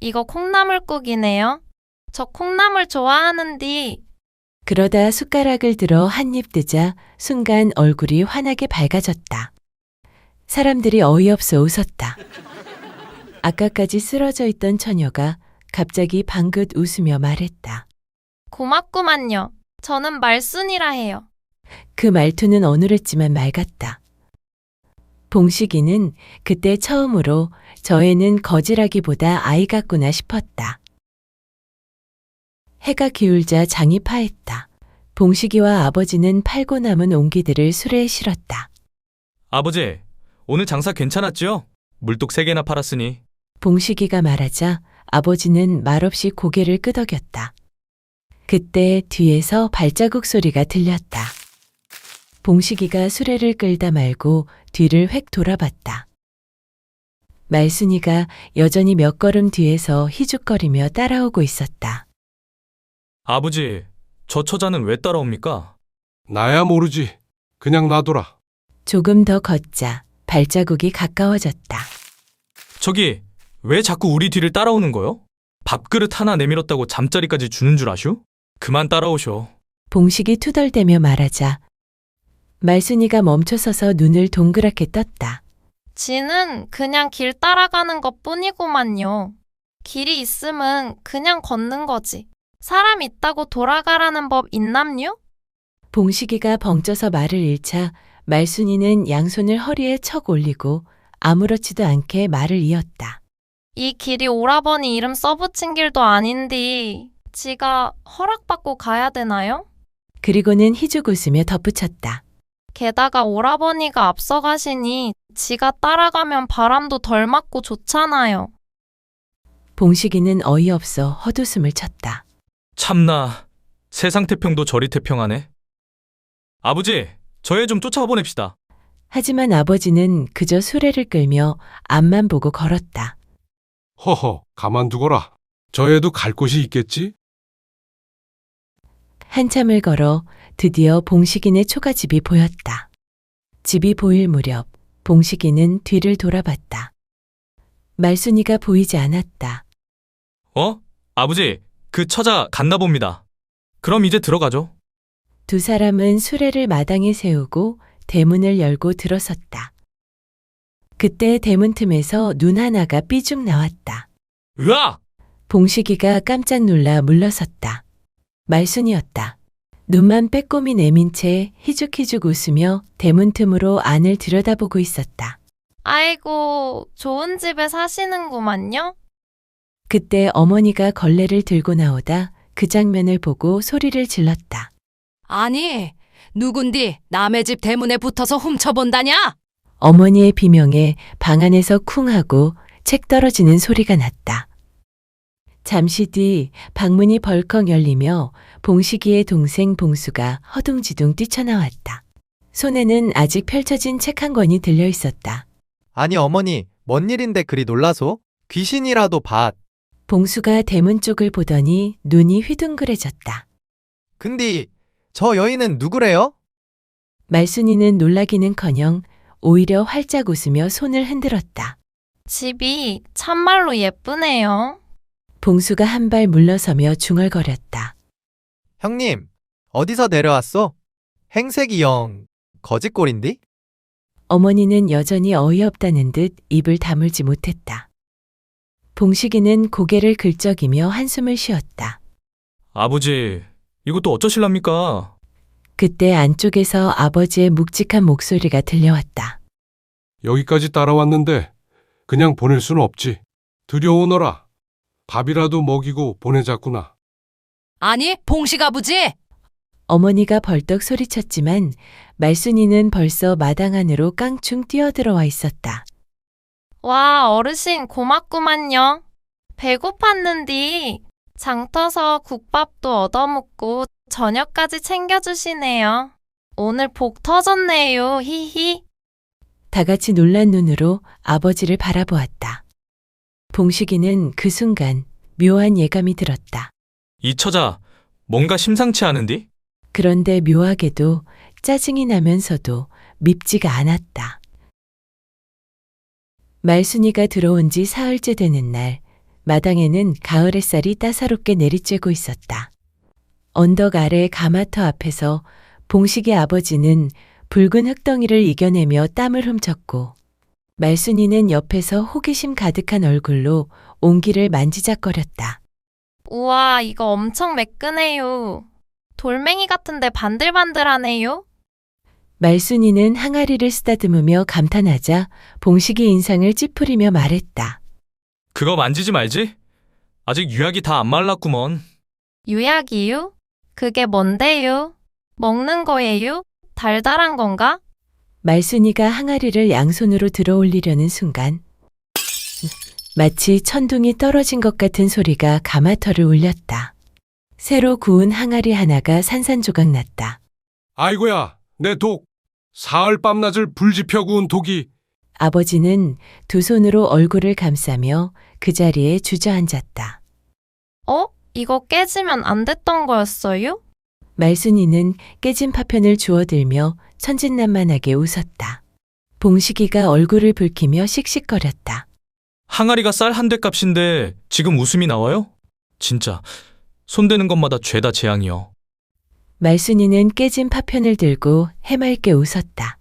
이거 콩나물국이네요. 저 콩나물 좋아하는디. 그러다 숟가락을 들어 한 입 뜨자 순간 얼굴이 환하게 밝아졌다. 사람들이 어이없어 웃었다. 아까까지 쓰러져 있던 처녀가 갑자기 방긋 웃으며 말했다. 고맙구만요. 저는 말순이라 해요. 그 말투는 어눌했지만 맑았다. 봉식이는 그때 처음으로 저 애는 거지라기보다 아이 같구나 싶었다. 해가 기울자 장이 파했다. 봉식이와 아버지는 팔고 남은 옹기들을 수레에 실었다. 아버지, 오늘 장사 괜찮았죠? 물뚝 3개나 팔았으니. 봉식이가 말하자 아버지는 말없이 고개를 끄덕였다. 그때 뒤에서 발자국 소리가 들렸다. 봉식이가 수레를 끌다 말고 뒤를 획 돌아봤다. 말순이가 여전히 몇 걸음 뒤에서 희죽거리며 따라오고 있었다. 아버지, 저 처자는 왜 따라옵니까? 나야 모르지. 그냥 놔둬라. 조금 더 걷자 발자국이 가까워졌다. 저기, 왜 자꾸 우리 뒤를 따라오는 거요? 밥그릇 하나 내밀었다고 잠자리까지 주는 줄 아슈? 그만 따라오쇼. 봉식이 투덜대며 말하자 말순이가 멈춰서서 눈을 동그랗게 떴다. 지는 그냥 길 따라가는 것 뿐이구만요. 길이 있으면 그냥 걷는 거지. 사람 있다고 돌아가라는 법 있남요? 봉식이가 벙쪄서 말을 잃자 말순이는 양손을 허리에 척 올리고 아무렇지도 않게 말을 이었다. 이 길이 오라버니 이름 써붙인 길도 아닌데 지가 허락받고 가야 되나요? 그리고는 희죽 웃으며 덧붙였다. 게다가 오라버니가 앞서가시니 지가 따라가면 바람도 덜 맞고 좋잖아요. 봉식이는 어이없어 헛웃음을 쳤다. 참나, 세상 태평도 저리 태평하네. 아버지, 저 애 좀 쫓아보냅시다. 하지만 아버지는 그저 수레를 끌며 앞만 보고 걸었다. 허허, 가만두거라. 저 애도 갈 곳이 있겠지? 한참을 걸어 드디어 봉식이네 초가집이 보였다. 집이 보일 무렵 봉식이는 뒤를 돌아봤다. 말순이가 보이지 않았다. 아버지, 그 처자 갔나 봅니다. 그럼 이제 들어가죠. 두 사람은 수레를 마당에 세우고 대문을 열고 들어섰다. 그때 대문 틈에서 눈 하나가 삐죽 나왔다. 으악! 봉식이가 깜짝 놀라 물러섰다. 말순이었다. 눈만 빼꼼히 내민 채 희죽희죽 웃으며 대문 틈으로 안을 들여다보고 있었다. 아이고, 좋은 집에 사시는구만요. 그때 어머니가 걸레를 들고 나오다 그 장면을 보고 소리를 질렀다. 아니, 누군디 남의 집 대문에 붙어서 훔쳐본다냐? 어머니의 비명에 방 안에서 쿵 하고 책 떨어지는 소리가 났다. 잠시 뒤 방문이 벌컥 열리며 봉식이의 동생 봉수가 허둥지둥 뛰쳐나왔다. 손에는 아직 펼쳐진 책 한 권이 들려 있었다. 아니 어머니, 뭔 일인데 그리 놀라소? 귀신이라도 밭. 봉수가 대문 쪽을 보더니 눈이 휘둥그레졌다. 근데 저 여인은 누구래요? 말순이는 놀라기는커녕 오히려 활짝 웃으며 손을 흔들었다. 집이 참말로 예쁘네요. 봉수가 한 발 물러서며 중얼거렸다. 형님, 어디서 내려왔소? 행색이 영 거짓골인디? 어머니는 여전히 어이없다는 듯 입을 다물지 못했다. 봉식이는 고개를 긁적이며 한숨을 쉬었다. 아버지, 이것도 어쩌실랍니까? 그때 안쪽에서 아버지의 묵직한 목소리가 들려왔다. 여기까지 따라왔는데 그냥 보낼 수는 없지. 들여오너라. 밥이라도 먹이고 보내자꾸나. 아니, 봉식 아버지! 어머니가 벌떡 소리쳤지만 말순이는 벌써 마당 안으로 깡충 뛰어들어와 있었다. 와, 어르신 고맙구만요. 배고팠는디 장 터서 국밥도 얻어먹고 저녁까지 챙겨주시네요. 오늘 복 터졌네요. 히히. 다 같이 놀란 눈으로 아버지를 바라보았다. 봉식이는 그 순간 묘한 예감이 들었다. 이 처자, 뭔가 심상치 않은디? 그런데 묘하게도 짜증이 나면서도 밉지가 않았다. 말순이가 들어온 지 사흘째 되는 날, 마당에는 가을 햇살이 따사롭게 내리쬐고 있었다. 언덕 아래 가마터 앞에서 봉식의 아버지는 붉은 흙덩이를 이겨내며 땀을 훔쳤고, 말순이는 옆에서 호기심 가득한 얼굴로 온기를 만지작거렸다. 우와, 이거 엄청 매끈해요. 돌멩이 같은데 반들반들하네요. 말순이는 항아리를 쓰다듬으며 감탄하자 봉식이 인상을 찌푸리며 말했다. 그거 만지지 말지? 아직 유약이 다 안 말랐구먼. 유약이요? 그게 뭔데요? 먹는 거예요? 달달한 건가? 말순이가 항아리를 양손으로 들어 올리려는 순간 마치 천둥이 떨어진 것 같은 소리가 가마터를 울렸다. 새로 구운 항아리 하나가 산산조각 났다. 아이고야, 내 독. 사흘 밤낮을 불지펴 구운 독이. 아버지는 두 손으로 얼굴을 감싸며 그 자리에 주저앉았다. 이거 깨지면 안 됐던 거였어요? 말순이는 깨진 파편을 주워들며 천진난만하게 웃었다. 봉식이가 얼굴을 붉히며 씩씩거렸다. 항아리가 쌀 한 대 값인데 지금 웃음이 나와요? 진짜 손대는 것마다 죄다 재앙이요. 말순이는 깨진 파편을 들고 해맑게 웃었다.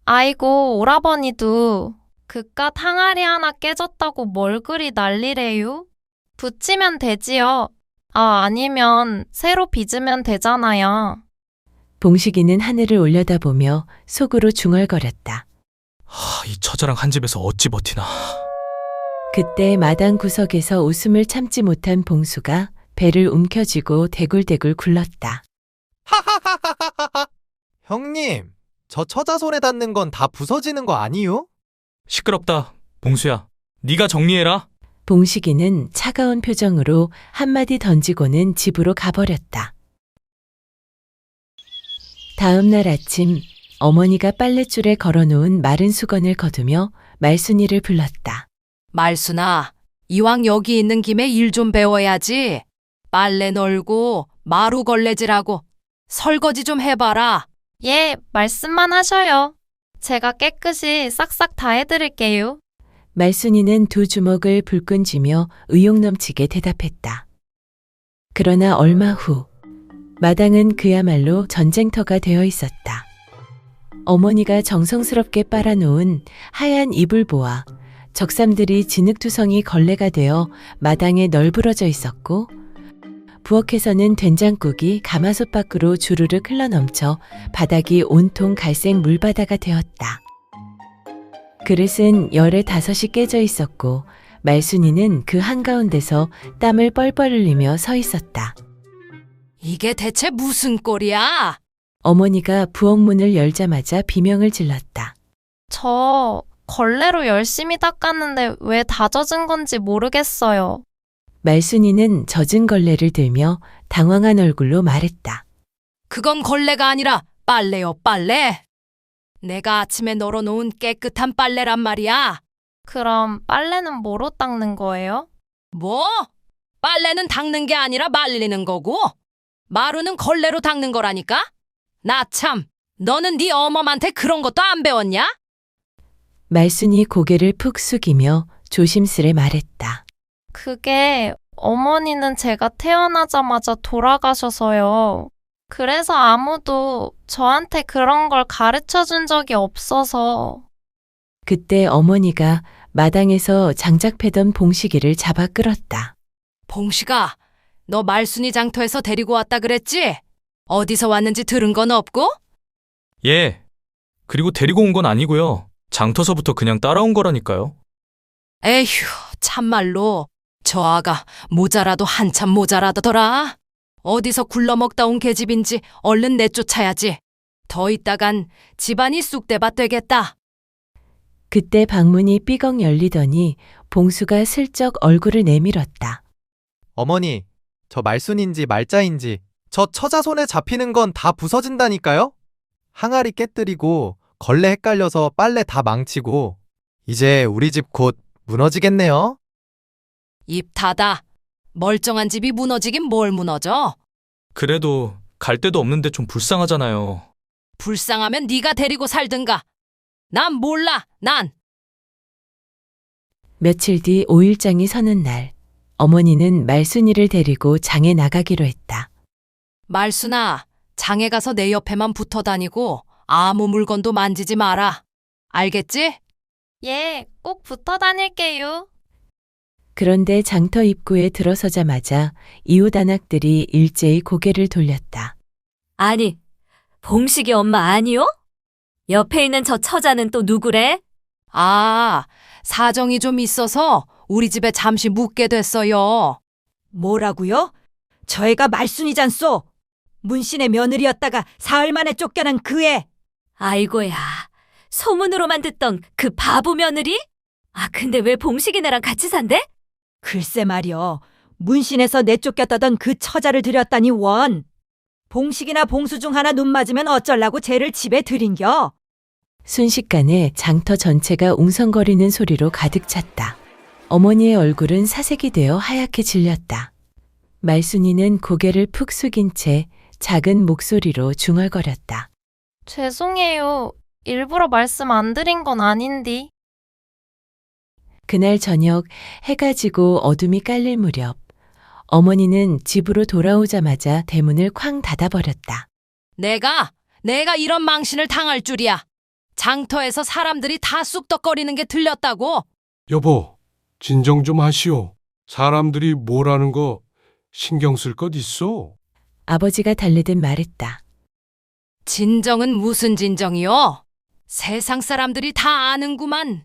아이고, 오라버니도 그깟 항아리 하나 깨졌다고 뭘 그리 난리래요? 붙이면 되지요. 아니면 새로 빚으면 되잖아요. 봉식이는 하늘을 올려다보며 속으로 중얼거렸다. 이 처자랑 한 집에서 어찌 버티나. 그때 마당 구석에서 웃음을 참지 못한 봉수가 배를 움켜쥐고 대굴대굴 굴렀다. 형님, 저 처자 손에 닿는 건 다 부서지는 거 아니요? 시끄럽다. 봉수야, 네가 정리해라. 봉식이는 차가운 표정으로 한마디 던지고는 집으로 가버렸다. 다음 날 아침 어머니가 빨랫줄에 걸어놓은 마른 수건을 거두며 말순이를 불렀다. 말순아, 이왕 여기 있는 김에 일 좀 배워야지. 빨래 널고 마루 걸레질하고 설거지 좀 해봐라. 예, 말씀만 하셔요. 제가 깨끗이 싹싹 다 해드릴게요. 말순이는 두 주먹을 불끈 쥐며 의욕 넘치게 대답했다. 그러나 얼마 후 마당은 그야말로 전쟁터가 되어 있었다. 어머니가 정성스럽게 빨아놓은 하얀 이불보와 적삼들이 진흙투성이 걸레가 되어 마당에 널브러져 있었고, 부엌에서는 된장국이 가마솥 밖으로 주르륵 흘러넘쳐 바닥이 온통 갈색 물바다가 되었다. 그릇은 열에 5이 깨져 있었고, 말순이는 그 한가운데서 땀을 뻘뻘 흘리며 서 있었다. 이게 대체 무슨 꼴이야? 어머니가 부엌 문을 열자마자 비명을 질렀다. 저 걸레로 열심히 닦았는데 왜 다 젖은 건지 모르겠어요. 말순이는 젖은 걸레를 들며 당황한 얼굴로 말했다. 그건 걸레가 아니라 빨래요, 빨래. 내가 아침에 널어놓은 깨끗한 빨래란 말이야. 그럼 빨래는 뭐로 닦는 거예요? 뭐? 빨래는 닦는 게 아니라 말리는 거고, 마루는 걸레로 닦는 거라니까? 나 참, 너는 네 어머한테 그런 것도 안 배웠냐? 말순이 고개를 푹 숙이며 조심스레 말했다. 그게 어머니는 제가 태어나자마자 돌아가셔서요. 그래서 아무도 저한테 그런 걸 가르쳐 준 적이 없어서. 그때 어머니가 마당에서 장작 패던 봉식이를 잡아 끌었다. 봉식아, 너 말순이 장터에서 데리고 왔다 그랬지? 어디서 왔는지 들은 건 없고? 예. 그리고 데리고 온 건 아니고요. 장터서부터 그냥 따라온 거라니까요. 에휴, 참말로 저 아가 모자라도 한참 모자라더라. 어디서 굴러먹다 온 계집인지 얼른 내쫓아야지. 더 있다간 집안이 쑥대밭 되겠다. 그때 방문이 삐걱 열리더니 봉수가 슬쩍 얼굴을 내밀었다. 어머니, 저 말순인지 말자인지 저 처자 손에 잡히는 건 다 부서진다니까요? 항아리 깨뜨리고 걸레 헷갈려서 빨래 다 망치고 이제 우리 집 곧 무너지겠네요. 입 닫아. 멀쩡한 집이 무너지긴 뭘 무너져? 그래도 갈 데도 없는데 좀 불쌍하잖아요. 불쌍하면 네가 데리고 살든가. 난 몰라, 난. 며칠 뒤 5일장이 서는 날, 어머니는 말순이를 데리고 장에 나가기로 했다. 말순아, 장에 가서 내 옆에만 붙어 다니고 아무 물건도 만지지 마라. 알겠지? 예, 꼭 붙어 다닐게요. 그런데 장터 입구에 들어서자마자 이웃 아낙들이 일제히 고개를 돌렸다. 아니, 봉식이 엄마 아니요? 옆에 있는 저 처자는 또 누구래? 아, 사정이 좀 있어서 우리 집에 잠시 묵게 됐어요. 뭐라고요? 저 애가 말순이잖소. 문신의 며느리였다가 사흘 만에 쫓겨난 그 애. 아이고야, 소문으로만 듣던 그 바보 며느리? 아, 근데 왜 봉식이네랑 같이 산대? 글쎄 말이여. 문신에서 내쫓겼다던 그 처자를 들였다니 원. 봉식이나 봉수 중 하나 눈 맞으면 어쩌려고 쟤를 집에 들인겨. 순식간에 장터 전체가 웅성거리는 소리로 가득 찼다. 어머니의 얼굴은 사색이 되어 하얗게 질렸다. 말순이는 고개를 푹 숙인 채 작은 목소리로 중얼거렸다. 죄송해요. 일부러 말씀 안 드린 건 아닌디. 그날 저녁 해가 지고 어둠이 깔릴 무렵 어머니는 집으로 돌아오자마자 대문을 쾅 닫아버렸다. 내가 이런 망신을 당할 줄이야. 장터에서 사람들이 다 쑥덕거리는 게 들렸다고. 여보, 진정 좀 하시오. 사람들이 뭐라는 거 신경 쓸 것 있어? 아버지가 달래듯 말했다. 진정은 무슨 진정이요? 세상 사람들이 다 아는구만.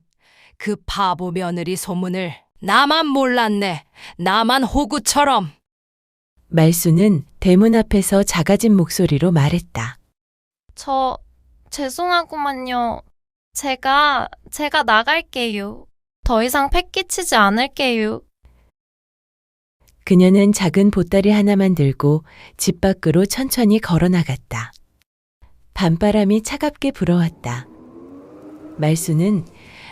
그 바보 며느리 소문을 나만 몰랐네. 나만 호구처럼. 말수는 대문 앞에서 작아진 목소리로 말했다. 죄송하구만요. 제가 나갈게요. 더 이상 패 끼치지 않을게요. 그녀는 작은 보따리 하나만 들고 집 밖으로 천천히 걸어 나갔다. 밤바람이 차갑게 불어왔다. 말수는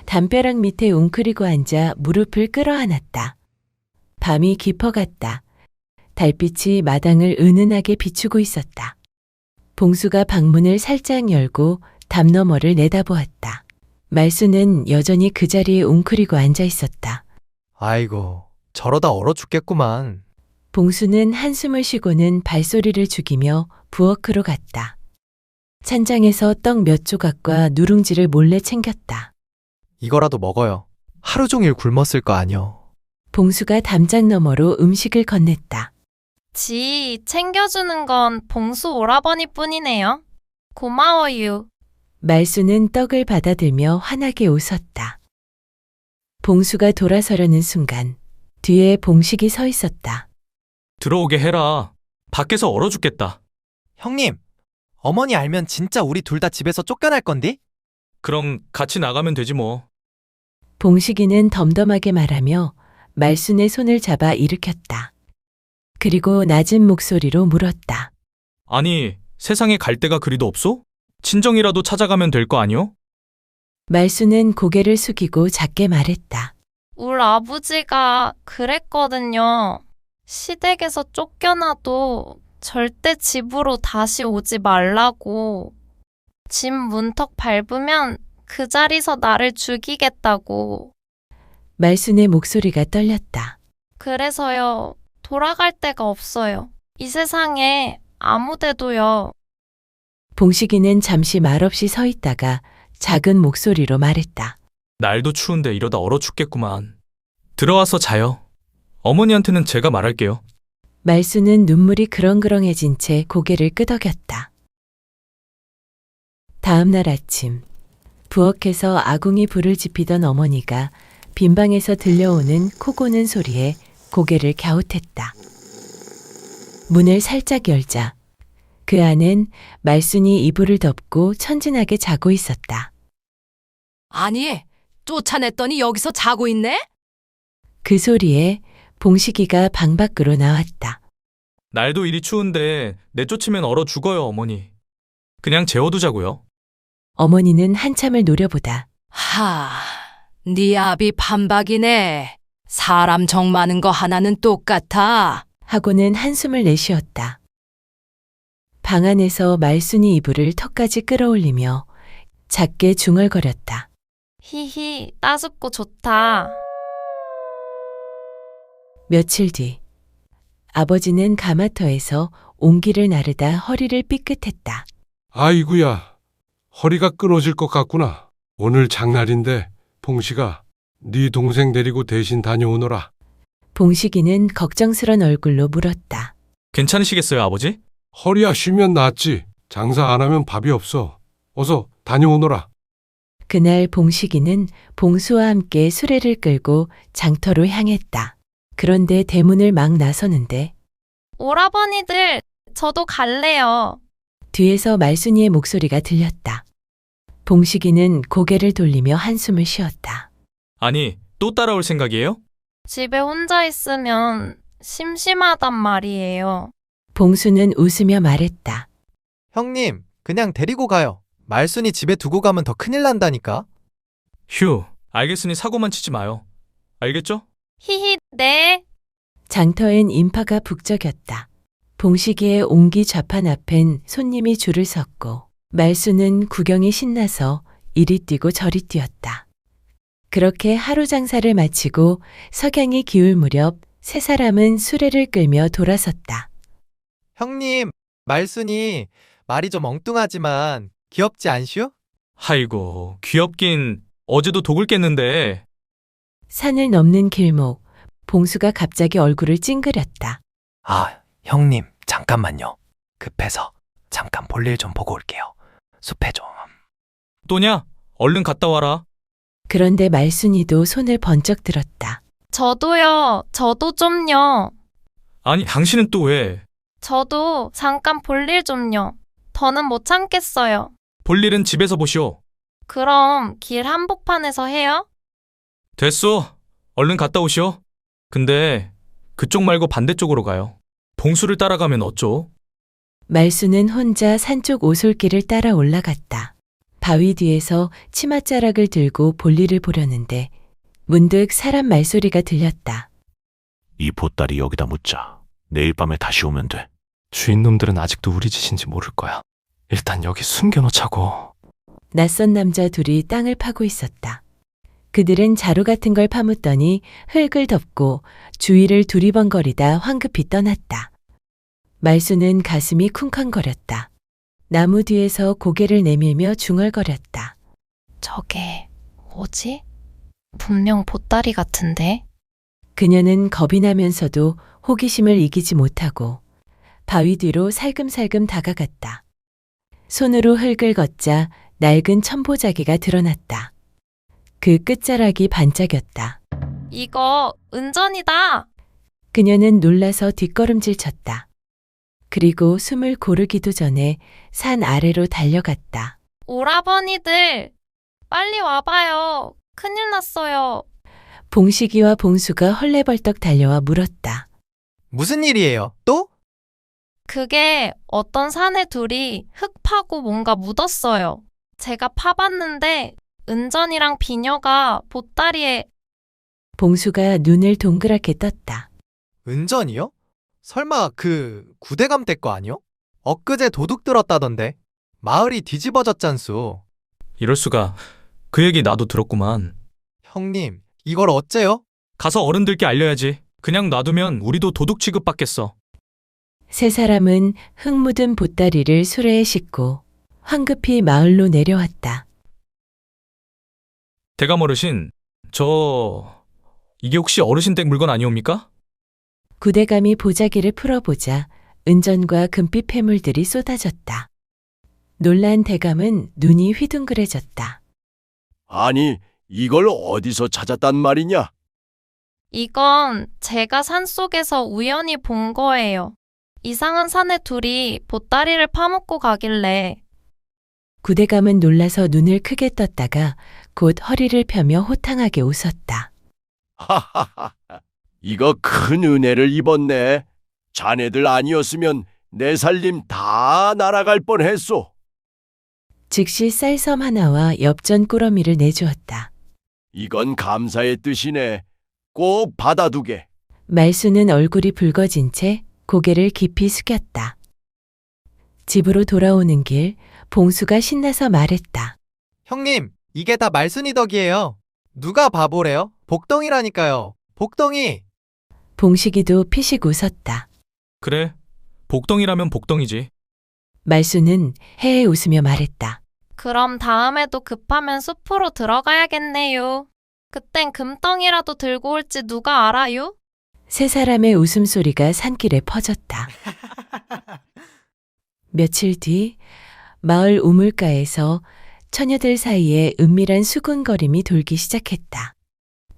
담벼락 밑에 웅크리고 앉아 무릎을 끌어안았다. 밤이 깊어갔다. 달빛이 마당을 은은하게 비추고 있었다. 봉수가 방문을 살짝 열고 담 너머를 내다보았다. 말수는 여전히 그 자리에 웅크리고 앉아 있었다. 아이고, 저러다 얼어 죽겠구만. 봉수는 한숨을 쉬고는 발소리를 죽이며 부엌으로 갔다. 찬장에서 떡 몇 조각과 누룽지를 몰래 챙겼다. 이거라도 먹어요. 하루 종일 굶었을 거 아니여. 봉수가 담장 너머로 음식을 건넸다. 챙겨주는 건 봉수 오라버니 뿐이네요. 고마워요. 말수는 떡을 받아들며 환하게 웃었다. 봉수가 돌아서려는 순간 뒤에 봉식이 서 있었다. 들어오게 해라. 밖에서 얼어 죽겠다. 형님, 어머니 알면 진짜 우리 둘 다 집에서 쫓겨날 건디? 그럼 같이 나가면 되지 뭐. 봉식이는 덤덤하게 말하며 말순의 손을 잡아 일으켰다. 그리고 낮은 목소리로 물었다. 아니, 세상에 갈 데가 그리도 없소? 친정이라도 찾아가면 될 거 아니오? 말순은 고개를 숙이고 작게 말했다. 울 아버지가 그랬거든요. 시댁에서 쫓겨나도 절대 집으로 다시 오지 말라고. 집 문턱 밟으면 그 자리서 나를 죽이겠다고. 말순의 목소리가 떨렸다. 그래서요, 돌아갈 데가 없어요. 이 세상에 아무데도요. 봉식이는 잠시 말없이 서 있다가 작은 목소리로 말했다. 날도 추운데 이러다 얼어 죽겠구만. 들어와서 자요. 어머니한테는 제가 말할게요. 말수는 눈물이 그렁그렁해진 채 고개를 끄덕였다. 다음 날 아침, 부엌에서 아궁이 불을 지피던 어머니가 빈방에서 들려오는 코 고는 소리에 고개를 갸웃했다. 문을 살짝 열자 그 안엔 말순이 이불을 덮고 천진하게 자고 있었다. 아니, 쫓아냈더니 여기서 자고 있네? 그 소리에 봉식이가 방 밖으로 나왔다. 날도 이리 추운데 내쫓으면 얼어 죽어요, 어머니. 그냥 재워두자고요. 어머니는 한참을 노려보다 네 압이 판박이네. 사람 정 많은 거 하나는 똑같아. 하고는 한숨을 내쉬었다. 방 안에서 말순이 이불을 턱까지 끌어올리며 작게 중얼거렸다. 히히, 따숩고 좋다. 며칠 뒤 아버지는 가마터에서 옹기를 나르다 허리를 삐끗했다. 아이구야, 허리가 끊어질 것 같구나. 오늘 장날인데 봉식아, 네 동생 데리고 대신 다녀오너라. 봉식이는 걱정스런 얼굴로 물었다. 괜찮으시겠어요, 아버지? 허리야 쉬면 낫지. 장사 안 하면 밥이 없어. 어서 다녀오너라. 그날 봉식이는 봉수와 함께 수레를 끌고 장터로 향했다. 그런데 대문을 막 나서는데 오라버니들, 저도 갈래요. 뒤에서 말순이의 목소리가 들렸다. 봉식이는 고개를 돌리며 한숨을 쉬었다. 아니, 또 따라올 생각이에요? 집에 혼자 있으면 심심하단 말이에요. 봉수는 웃으며 말했다. 형님, 그냥 데리고 가요. 말순이 집에 두고 가면 더 큰일 난다니까. 휴, 알겠으니 사고만 치지 마요. 알겠죠? 히히, 네. 장터엔 인파가 북적였다. 봉식이의 옹기 좌판 앞엔 손님이 줄을 섰고 말순은 구경이 신나서 이리 뛰고 저리 뛰었다. 그렇게 하루 장사를 마치고 석양이 기울 무렵 세 사람은 수레를 끌며 돌아섰다. 형님, 말순이 말이 좀 엉뚱하지만 귀엽지 않슈? 아이고, 귀엽긴 어제도 독을 깼는데. 산을 넘는 길목, 봉수가 갑자기 얼굴을 찡그렸다. 아, 형님, 잠깐만요. 급해서 잠깐 볼일 좀 보고 올게요. 숲에 좀. 또냐? 얼른 갔다 와라. 그런데 말순이도 손을 번쩍 들었다. 저도요. 저도 좀요. 아니, 당신은 또 왜? 저도 잠깐 볼일 좀요. 더는 못 참겠어요. 볼 일은 집에서 보시오. 그럼 길 한복판에서 해요? 됐소. 얼른 갔다 오시오. 근데 그쪽 말고 반대쪽으로 가요. 봉수를 따라가면 어쩌? 말순은 혼자 산쪽 오솔길을 따라 올라갔다. 바위 뒤에서 치맛자락을 들고 볼일을 보려는데 문득 사람 말소리가 들렸다. 이 보따리 여기다 묻자. 내일 밤에 다시 오면 돼. 주인놈들은 아직도 우리 짓인지 모를 거야. 일단 여기 숨겨놓자고. 낯선 남자 둘이 땅을 파고 있었다. 그들은 자루 같은 걸 파묻더니 흙을 덮고 주위를 두리번거리다 황급히 떠났다. 말수는 가슴이 쿵쾅거렸다. 나무 뒤에서 고개를 내밀며 중얼거렸다. 저게 뭐지? 분명 보따리 같은데? 그녀는 겁이 나면서도 호기심을 이기지 못하고 바위 뒤로 살금살금 다가갔다. 손으로 흙을 걷자 낡은 천보자기가 드러났다. 그 끝자락이 반짝였다. 이거 은전이다. 그녀는 놀라서 뒷걸음질 쳤다. 그리고 숨을 고르기도 전에 산 아래로 달려갔다. 오라버니들, 빨리 와봐요. 큰일 났어요. 봉식이와 봉수가 헐레벌떡 달려와 물었다. 무슨 일이에요? 또? 그게 어떤 사내 둘이 흙 파고 뭔가 묻었어요. 제가 파봤는데 은전이랑 비녀가 보따리에. 봉수가 눈을 동그랗게 떴다. 은전이요? 설마 그 구대감 때 거 아니요? 엊그제 도둑 들었다던데. 마을이 뒤집어졌잖소. 이럴 수가. 그 얘기 나도 들었구만. 형님, 이걸 어째요? 가서 어른들께 알려야지. 그냥 놔두면 우리도 도둑 취급받겠어. 세 사람은 흙 묻은 보따리를 수레에 싣고 황급히 마을로 내려왔다. 대감 어르신, 이게 혹시 어르신 댁 물건 아니옵니까? 구대감이 보자기를 풀어보자 은전과 금빛 폐물들이 쏟아졌다. 놀란 대감은 눈이 휘둥그레졌다. 아니, 이걸 어디서 찾았단 말이냐? 이건 제가 산속에서 우연히 본 거예요. 이상한 사내 둘이 보따리를 파묻고 가길래. 구대감은 놀라서 눈을 크게 떴다가 곧 허리를 펴며 호탕하게 웃었다. 하하하, 이거 큰 은혜를 입었네. 자네들 아니었으면 내 살림 다 날아갈 뻔했소. 즉시 쌀섬 하나와 엽전 꾸러미를 내주었다. 이건 감사의 뜻이네. 꼭 받아두게. 말수는 얼굴이 붉어진 채 고개를 깊이 숙였다. 집으로 돌아오는 길 봉수가 신나서 말했다. 형님, 이게 다 말순이 덕이에요. 누가 바보래요? 복덩이라니까요. 복덩이. 봉식이도 피식 웃었다. 그래, 복덩이라면 복덩이지. 말수는 해에 웃으며 말했다. 그럼 다음에도 급하면 숲으로 들어가야겠네요. 그땐 금덩이라도 들고 올지 누가 알아요? 세 사람의 웃음소리가 산길에 퍼졌다. 며칠 뒤 마을 우물가에서 처녀들 사이에 은밀한 수군거림이 돌기 시작했다.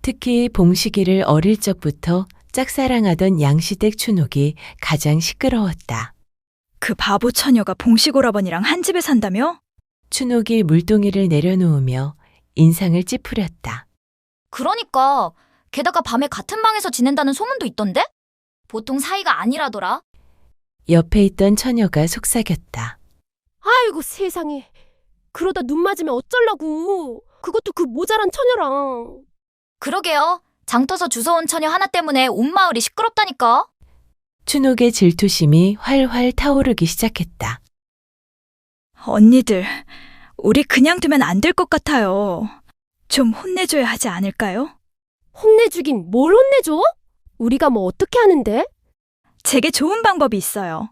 특히 봉식이를 어릴 적부터 짝사랑하던 양시댁 춘옥이 가장 시끄러웠다. 그 바보 처녀가 봉식 오라버니랑 한 집에 산다며? 춘옥이 물동이를 내려놓으며 인상을 찌푸렸다. 그러니까 게다가 밤에 같은 방에서 지낸다는 소문도 있던데? 보통 사이가 아니라더라. 옆에 있던 처녀가 속삭였다. 아이고 세상에. 그러다 눈 맞으면 어쩌려고. 그것도 그 모자란 처녀랑. 그러게요. 장터서 주워온 처녀 하나 때문에 온 마을이 시끄럽다니까. 춘옥의 질투심이 활활 타오르기 시작했다. 언니들, 우리 그냥 두면 안 될 것 같아요. 좀 혼내줘야 하지 않을까요? 혼내주긴 뭘 혼내줘? 우리가 뭐 어떻게 하는데? 제게 좋은 방법이 있어요.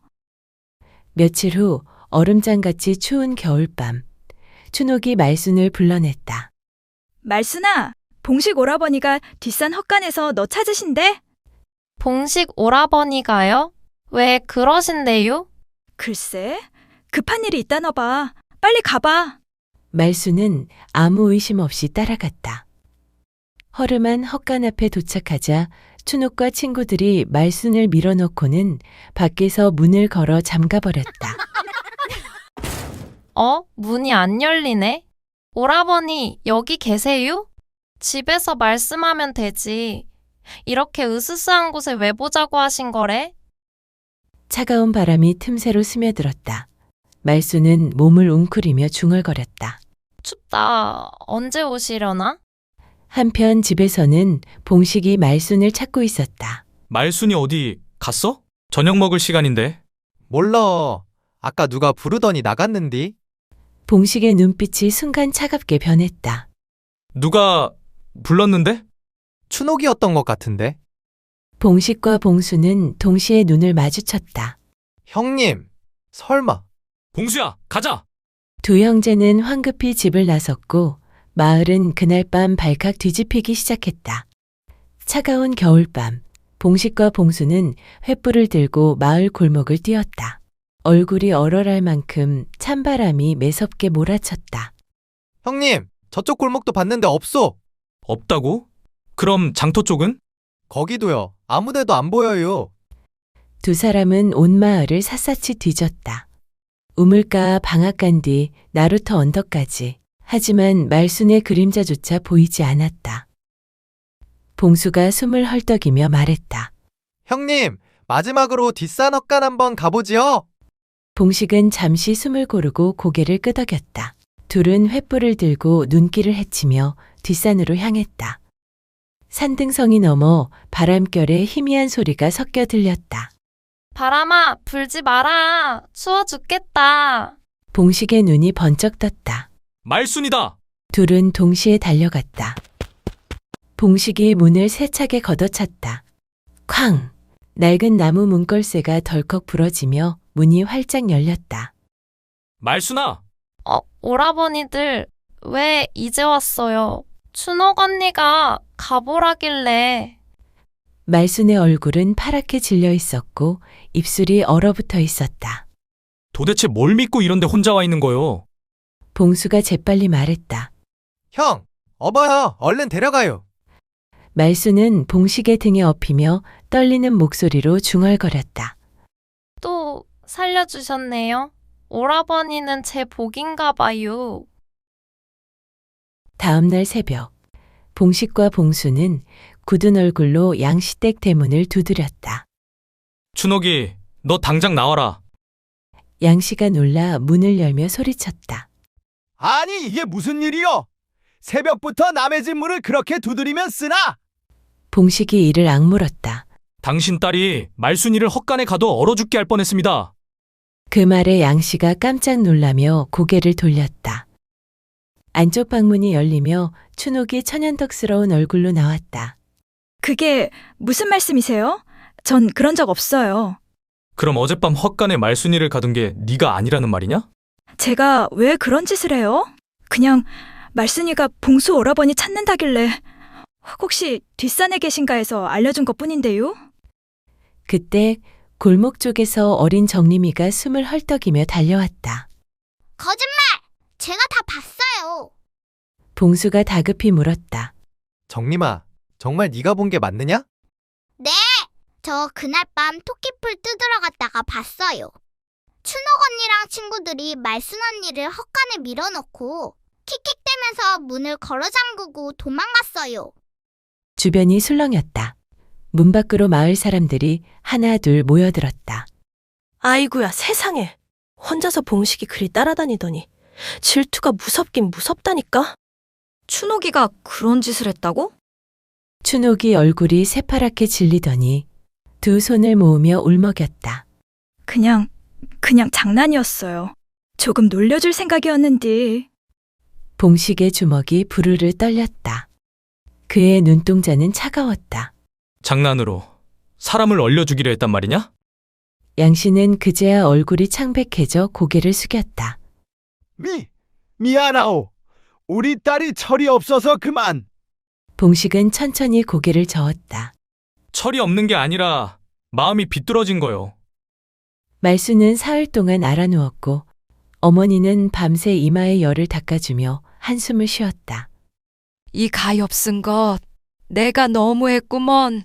며칠 후 얼음장같이 추운 겨울밤, 춘옥이 말순을 불러냈다. 말순아, 봉식 오라버니가 뒷산 헛간에서 너 찾으신대? 봉식 오라버니가요? 왜 그러신데요? 글쎄, 급한 일이 있다나 봐. 빨리 가봐. 말순은 아무 의심 없이 따라갔다. 허름한 헛간 앞에 도착하자 춘옥과 친구들이 말순을 밀어넣고는 밖에서 문을 걸어 잠가버렸다. 문이 안 열리네? 오라버니, 여기 계세요? 집에서 말씀하면 되지. 이렇게 으스스한 곳에 왜 보자고 하신 거래? 차가운 바람이 틈새로 스며들었다. 말순은 몸을 웅크리며 중얼거렸다. 춥다. 언제 오시려나? 한편 집에서는 봉식이 말순을 찾고 있었다. 말순이 어디 갔어? 저녁 먹을 시간인데. 몰라. 아까 누가 부르더니 나갔는디? 봉식의 눈빛이 순간 차갑게 변했다. 누가 불렀는데? 춘옥이었던 것 같은데? 봉식과 봉수는 동시에 눈을 마주쳤다. 형님, 설마. 봉수야, 가자! 두 형제는 황급히 집을 나섰고 마을은 그날 밤 발칵 뒤집히기 시작했다. 차가운 겨울밤, 봉식과 봉수는 횃불을 들고 마을 골목을 뛰었다. 얼굴이 얼얼할 만큼 찬바람이 매섭게 몰아쳤다. 형님, 저쪽 골목도 봤는데 없어. 없다고? 그럼 장터 쪽은? 거기도요. 아무데도 안 보여요. 두 사람은 온 마을을 샅샅이 뒤졌다. 우물가 방앗간 뒤 나루터 언덕까지. 하지만 말순의 그림자조차 보이지 않았다. 봉수가 숨을 헐떡이며 말했다. 형님, 마지막으로 뒷산 헛간 한번 가보지요? 봉식은 잠시 숨을 고르고 고개를 끄덕였다. 둘은 횃불을 들고 눈길을 헤치며 뒷산으로 향했다. 산등성이 넘어 바람결에 희미한 소리가 섞여 들렸다. 바람아, 불지 마라. 추워 죽겠다. 봉식의 눈이 번쩍 떴다. 말순이다! 둘은 동시에 달려갔다. 봉식이 문을 세차게 걷어찼다. 쾅! 낡은 나무 문걸쇠가 덜컥 부러지며 문이 활짝 열렸다. 말순아! 오라버니들, 왜 이제 왔어요? 춘옥 언니가 가보라길래. 말순의 얼굴은 파랗게 질려 있었고 입술이 얼어붙어 있었다. 도대체 뭘 믿고 이런 데 혼자 와 있는 거요? 봉수가 재빨리 말했다. 형, 어버야, 얼른 데려가요. 말순은 봉식의 등에 엎이며 떨리는 목소리로 중얼거렸다. 또 살려주셨네요. 오라버니는 제 복인가 봐요. 다음 날 새벽, 봉식과 봉수는 굳은 얼굴로 양시댁 대문을 두드렸다. 춘옥이, 너 당장 나와라. 양씨가 놀라 문을 열며 소리쳤다. 아니 이게 무슨 일이여? 새벽부터 남의 집 문을 그렇게 두드리면 쓰나? 봉식이 이를 악물었다. 당신 딸이 말순이를 헛간에 가둬 얼어 죽게 할 뻔했습니다. 그 말에 양씨가 깜짝 놀라며 고개를 돌렸다. 안쪽 방문이 열리며 춘옥이 천연덕스러운 얼굴로 나왔다. 그게 무슨 말씀이세요? 전 그런 적 없어요. 그럼 어젯밤 헛간에 말순이를 가둔 게 네가 아니라는 말이냐? 제가 왜 그런 짓을 해요? 그냥 말순이가 봉수 오라버니 찾는다길래 혹시 뒷산에 계신가 해서 알려준 것뿐인데요. 그때 골목 쪽에서 어린 정림이가 숨을 헐떡이며 달려왔다. 거짓말! 제가 다 봤어요. 봉수가 다급히 물었다. 정림아, 정말 네가 본 게 맞느냐? 네! 저 그날 밤 토끼풀 뜯으러 갔다가 봤어요. 춘옥 언니랑 친구들이 말순 언니를 헛간에 밀어넣고 킥킥대면서 문을 걸어 잠그고 도망갔어요. 주변이 술렁였다. 문 밖으로 마을 사람들이 하나 둘 모여들었다. 아이고야 세상에. 혼자서 봉식이 그리 따라다니더니 질투가 무섭긴 무섭다니까. 춘옥이가 그런 짓을 했다고? 춘옥이 얼굴이 새파랗게 질리더니 두 손을 모으며 울먹였다. 그냥 장난이었어요. 조금 놀려줄 생각이었는데. 봉식의 주먹이 부르르 떨렸다. 그의 눈동자는 차가웠다. 장난으로 사람을 얼려 죽이려 했단 말이냐? 양씨는 그제야 얼굴이 창백해져 고개를 숙였다. 미안하오. 우리 딸이 철이 없어서 그만. 봉식은 천천히 고개를 저었다. 철이 없는 게 아니라 마음이 비뚤어진 거요. 말수는 사흘 동안 알아누웠고 어머니는 밤새 이마에 열을 닦아주며 한숨을 쉬었다. 이 가엾은 것 내가 너무했구먼.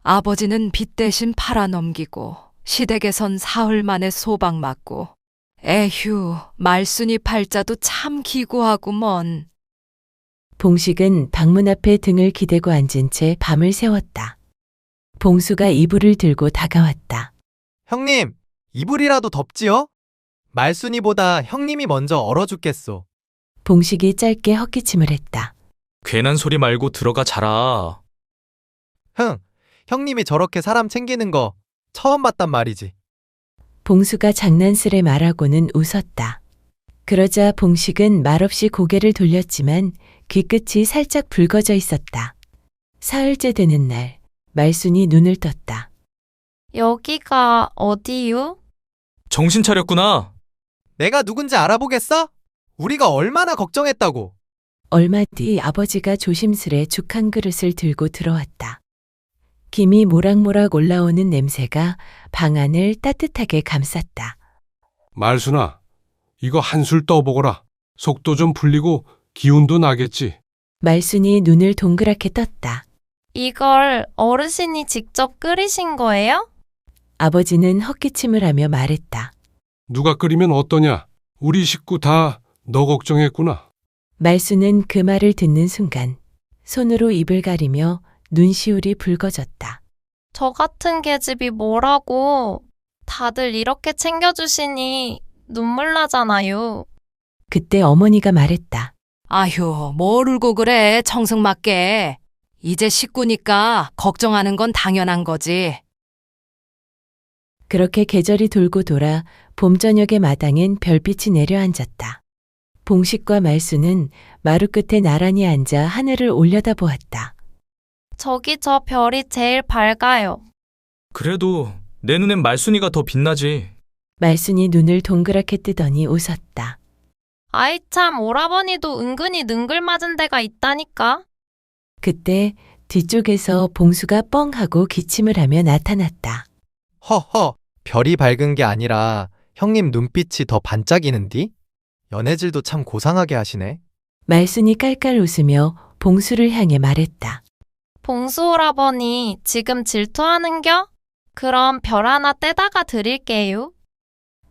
아버지는 빚 대신 팔아넘기고 시댁에선 사흘 만에 소방 맞고 에휴 말순이 팔자도 참 기구하구먼. 봉식은 방문 앞에 등을 기대고 앉은 채 밤을 새웠다. 봉수가 이불을 들고 다가왔다. 형님, 이불이라도 덮지요? 말순이보다 형님이 먼저 얼어 죽겠소. 봉식이 짧게 헛기침을 했다. 괜한 소리 말고 들어가 자라. 형님이 저렇게 사람 챙기는 거 처음 봤단 말이지. 봉수가 장난스레 말하고는 웃었다. 그러자 봉식은 말없이 고개를 돌렸지만 귀끝이 살짝 붉어져 있었다. 사흘째 되는 날, 말순이 눈을 떴다. 여기가 어디요? 정신 차렸구나. 내가 누군지 알아보겠어? 우리가 얼마나 걱정했다고. 얼마 뒤 아버지가 조심스레 죽 한 그릇을 들고 들어왔다. 김이 모락모락 올라오는 냄새가 방 안을 따뜻하게 감쌌다. 말순아, 이거 한술 떠보거라. 속도 좀 풀리고 기운도 나겠지. 말순이 눈을 동그랗게 떴다. 이걸 어르신이 직접 끓이신 거예요? 아버지는 헛기침을 하며 말했다. 누가 끓이면 어떠냐? 우리 식구 다 너 걱정했구나. 말순은 그 말을 듣는 순간 손으로 입을 가리며 눈시울이 붉어졌다. 저 같은 계집이 뭐라고. 다들 이렇게 챙겨주시니 눈물 나잖아요. 그때 어머니가 말했다. 아휴 뭘 울고 그래 청승맞게. 이제 식구니까 걱정하는 건 당연한 거지. 그렇게 계절이 돌고 돌아 봄 저녁의 마당엔 별빛이 내려앉았다. 봉식과 말수는 마루 끝에 나란히 앉아 하늘을 올려다보았다. 저기 저 별이 제일 밝아요. 그래도 내 눈엔 말순이가 더 빛나지. 말순이 눈을 동그랗게 뜨더니 웃었다. 아이 참 오라버니도 은근히 능글맞은 데가 있다니까. 그때 뒤쪽에서 봉수가 뻥 하고 기침을 하며 나타났다. 허허, 별이 밝은 게 아니라 형님 눈빛이 더 반짝이는디? 연애질도 참 고상하게 하시네. 말순이 깔깔 웃으며 봉수를 향해 말했다. 봉수 오라버니 지금 질투하는겨? 그럼 별 하나 떼다가 드릴게요.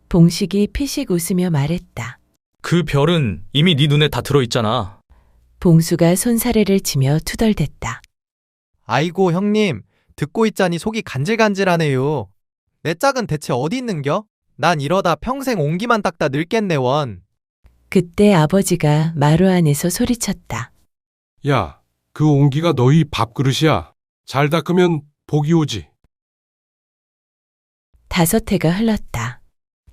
봉식이 피식 웃으며 말했다. 그 별은 이미 네 눈에 다 들어있잖아. 봉수가 손사래를 치며 투덜댔다. 아이고 형님, 듣고 있자니 속이 간질간질하네요. 내 짝은 대체 어디 있는겨? 난 이러다 평생 옹기만 닦다 늙겠네 원. 그때 아버지가 마루 안에서 소리쳤다. 야, 그 옹기가 너희 밥그릇이야. 잘 닦으면 복이 오지. 5해가 흘렀다.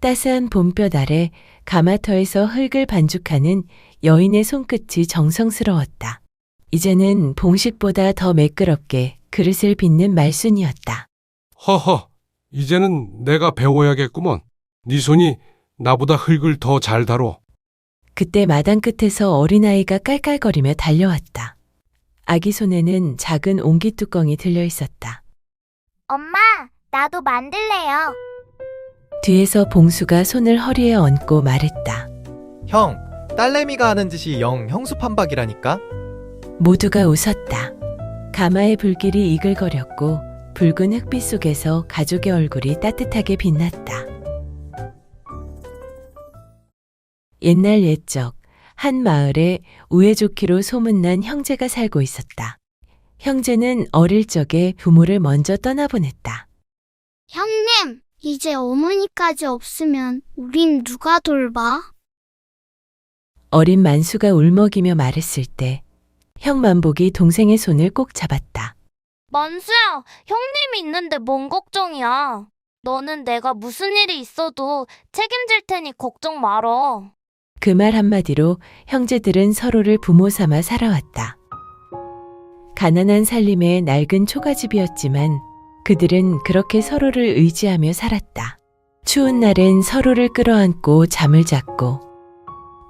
따스한 봄볕 아래 가마터에서 흙을 반죽하는 여인의 손끝이 정성스러웠다. 이제는 봉식보다 더 매끄럽게 그릇을 빚는 말순이었다. 허허, 이제는 내가 배워야겠구먼. 네 손이 나보다 흙을 더 잘 다뤄. 그때 마당 끝에서 어린아이가 깔깔거리며 달려왔다. 아기 손에는 작은 옹기 뚜껑이 들려 있었다. 엄마, 나도 만들래요. 뒤에서 봉수가 손을 허리에 얹고 말했다. 형, 딸내미가 하는 짓이 영 형수판박이라니까? 모두가 웃었다. 가마의 불길이 이글거렸고 붉은 흙빛 속에서 가족의 얼굴이 따뜻하게 빛났다. 옛날 옛적 한 마을에 우애 좋기로 소문난 형제가 살고 있었다. 형제는 어릴 적에 부모를 먼저 떠나보냈다. 형님, 이제 어머니까지 없으면 우린 누가 돌봐? 어린 만수가 울먹이며 말했을 때 형 만복이 동생의 손을 꼭 잡았다. 만수야, 형님이 있는데 뭔 걱정이야. 너는 내가 무슨 일이 있어도 책임질 테니 걱정 말어. 그 말 한마디로 형제들은 서로를 부모 삼아 살아왔다. 가난한 살림의 낡은 초가집이었지만 그들은 그렇게 서로를 의지하며 살았다. 추운 날엔 서로를 끌어안고 잠을 잤고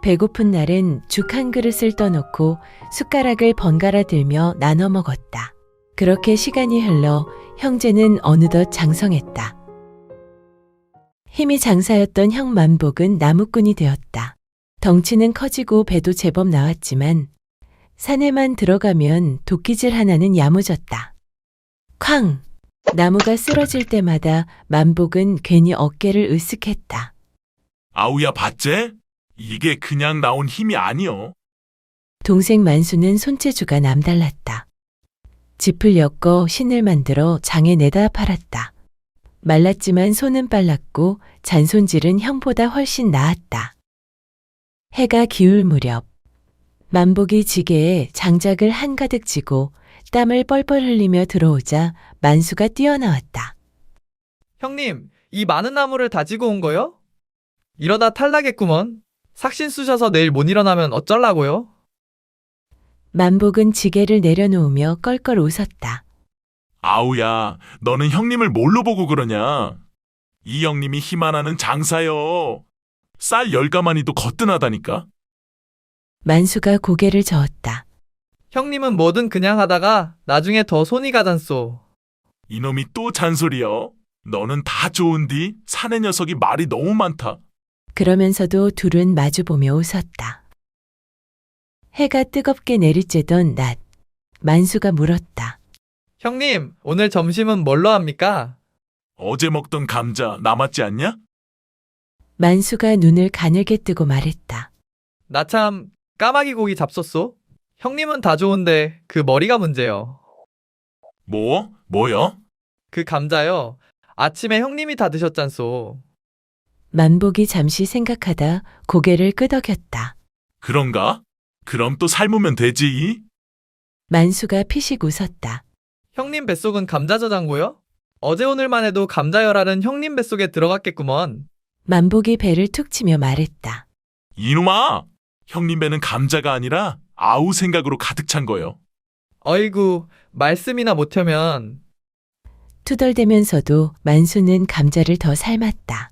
배고픈 날엔 죽 한 그릇을 떠놓고 숟가락을 번갈아 들며 나눠 먹었다. 그렇게 시간이 흘러 형제는 어느덧 장성했다. 힘이 장사였던 형 만복은 나무꾼이 되었다. 덩치는 커지고 배도 제법 나왔지만 산에만 들어가면 도끼질 하나는 야무졌다. 쾅! 나무가 쓰러질 때마다 만복은 괜히 어깨를 으쓱했다. 아우야, 봤제? 이게 그냥 나온 힘이 아니여. 동생 만수는 손재주가 남달랐다. 짚을 엮어 신을 만들어 장에 내다 팔았다. 말랐지만 손은 빨랐고 잔손질은 형보다 훨씬 나았다. 해가 기울 무렵 만복이 지게에 장작을 한가득 지고 땀을 뻘뻘 흘리며 들어오자 만수가 뛰어나왔다. 형님, 이 많은 나무를 다지고 온 거요? 이러다 탈나겠구먼. 삭신 쑤셔서 내일 못 일어나면 어쩌려고요? 만복은 지게를 내려놓으며 껄껄 웃었다. 아우야, 너는 형님을 뭘로 보고 그러냐? 이 형님이 힘 하나는 장사요. 쌀 10가마니도 거뜬하다니까. 만수가 고개를 저었다. 형님은 뭐든 그냥 하다가 나중에 더 손이 가잖소. 이놈이 또 잔소리여. 너는 다 좋은디 사내 녀석이 말이 너무 많다. 그러면서도 둘은 마주보며 웃었다. 해가 뜨겁게 내리쬐던 낮, 만수가 물었다. 형님, 오늘 점심은 뭘로 합니까? 어제 먹던 감자 남았지 않냐? 만수가 눈을 가늘게 뜨고 말했다. 나 참 까마귀 고기 잡섰소. 형님은 다 좋은데 그 머리가 문제요. 뭐요? 그 감자요. 아침에 형님이 다 드셨잖소. 만복이 잠시 생각하다 고개를 끄덕였다. 그런가? 그럼 또 삶으면 되지. 만수가 피식 웃었다. 형님 뱃속은 감자 저장고요? 어제 오늘만 해도 감자 열알은 형님 뱃속에 들어갔겠구먼. 만복이 배를 툭 치며 말했다. 이놈아! 형님 배는 감자가 아니라 아우 생각으로 가득 찬 거요. 어이구, 말씀이나 못하면. 투덜대면서도 만수는 감자를 더 삶았다.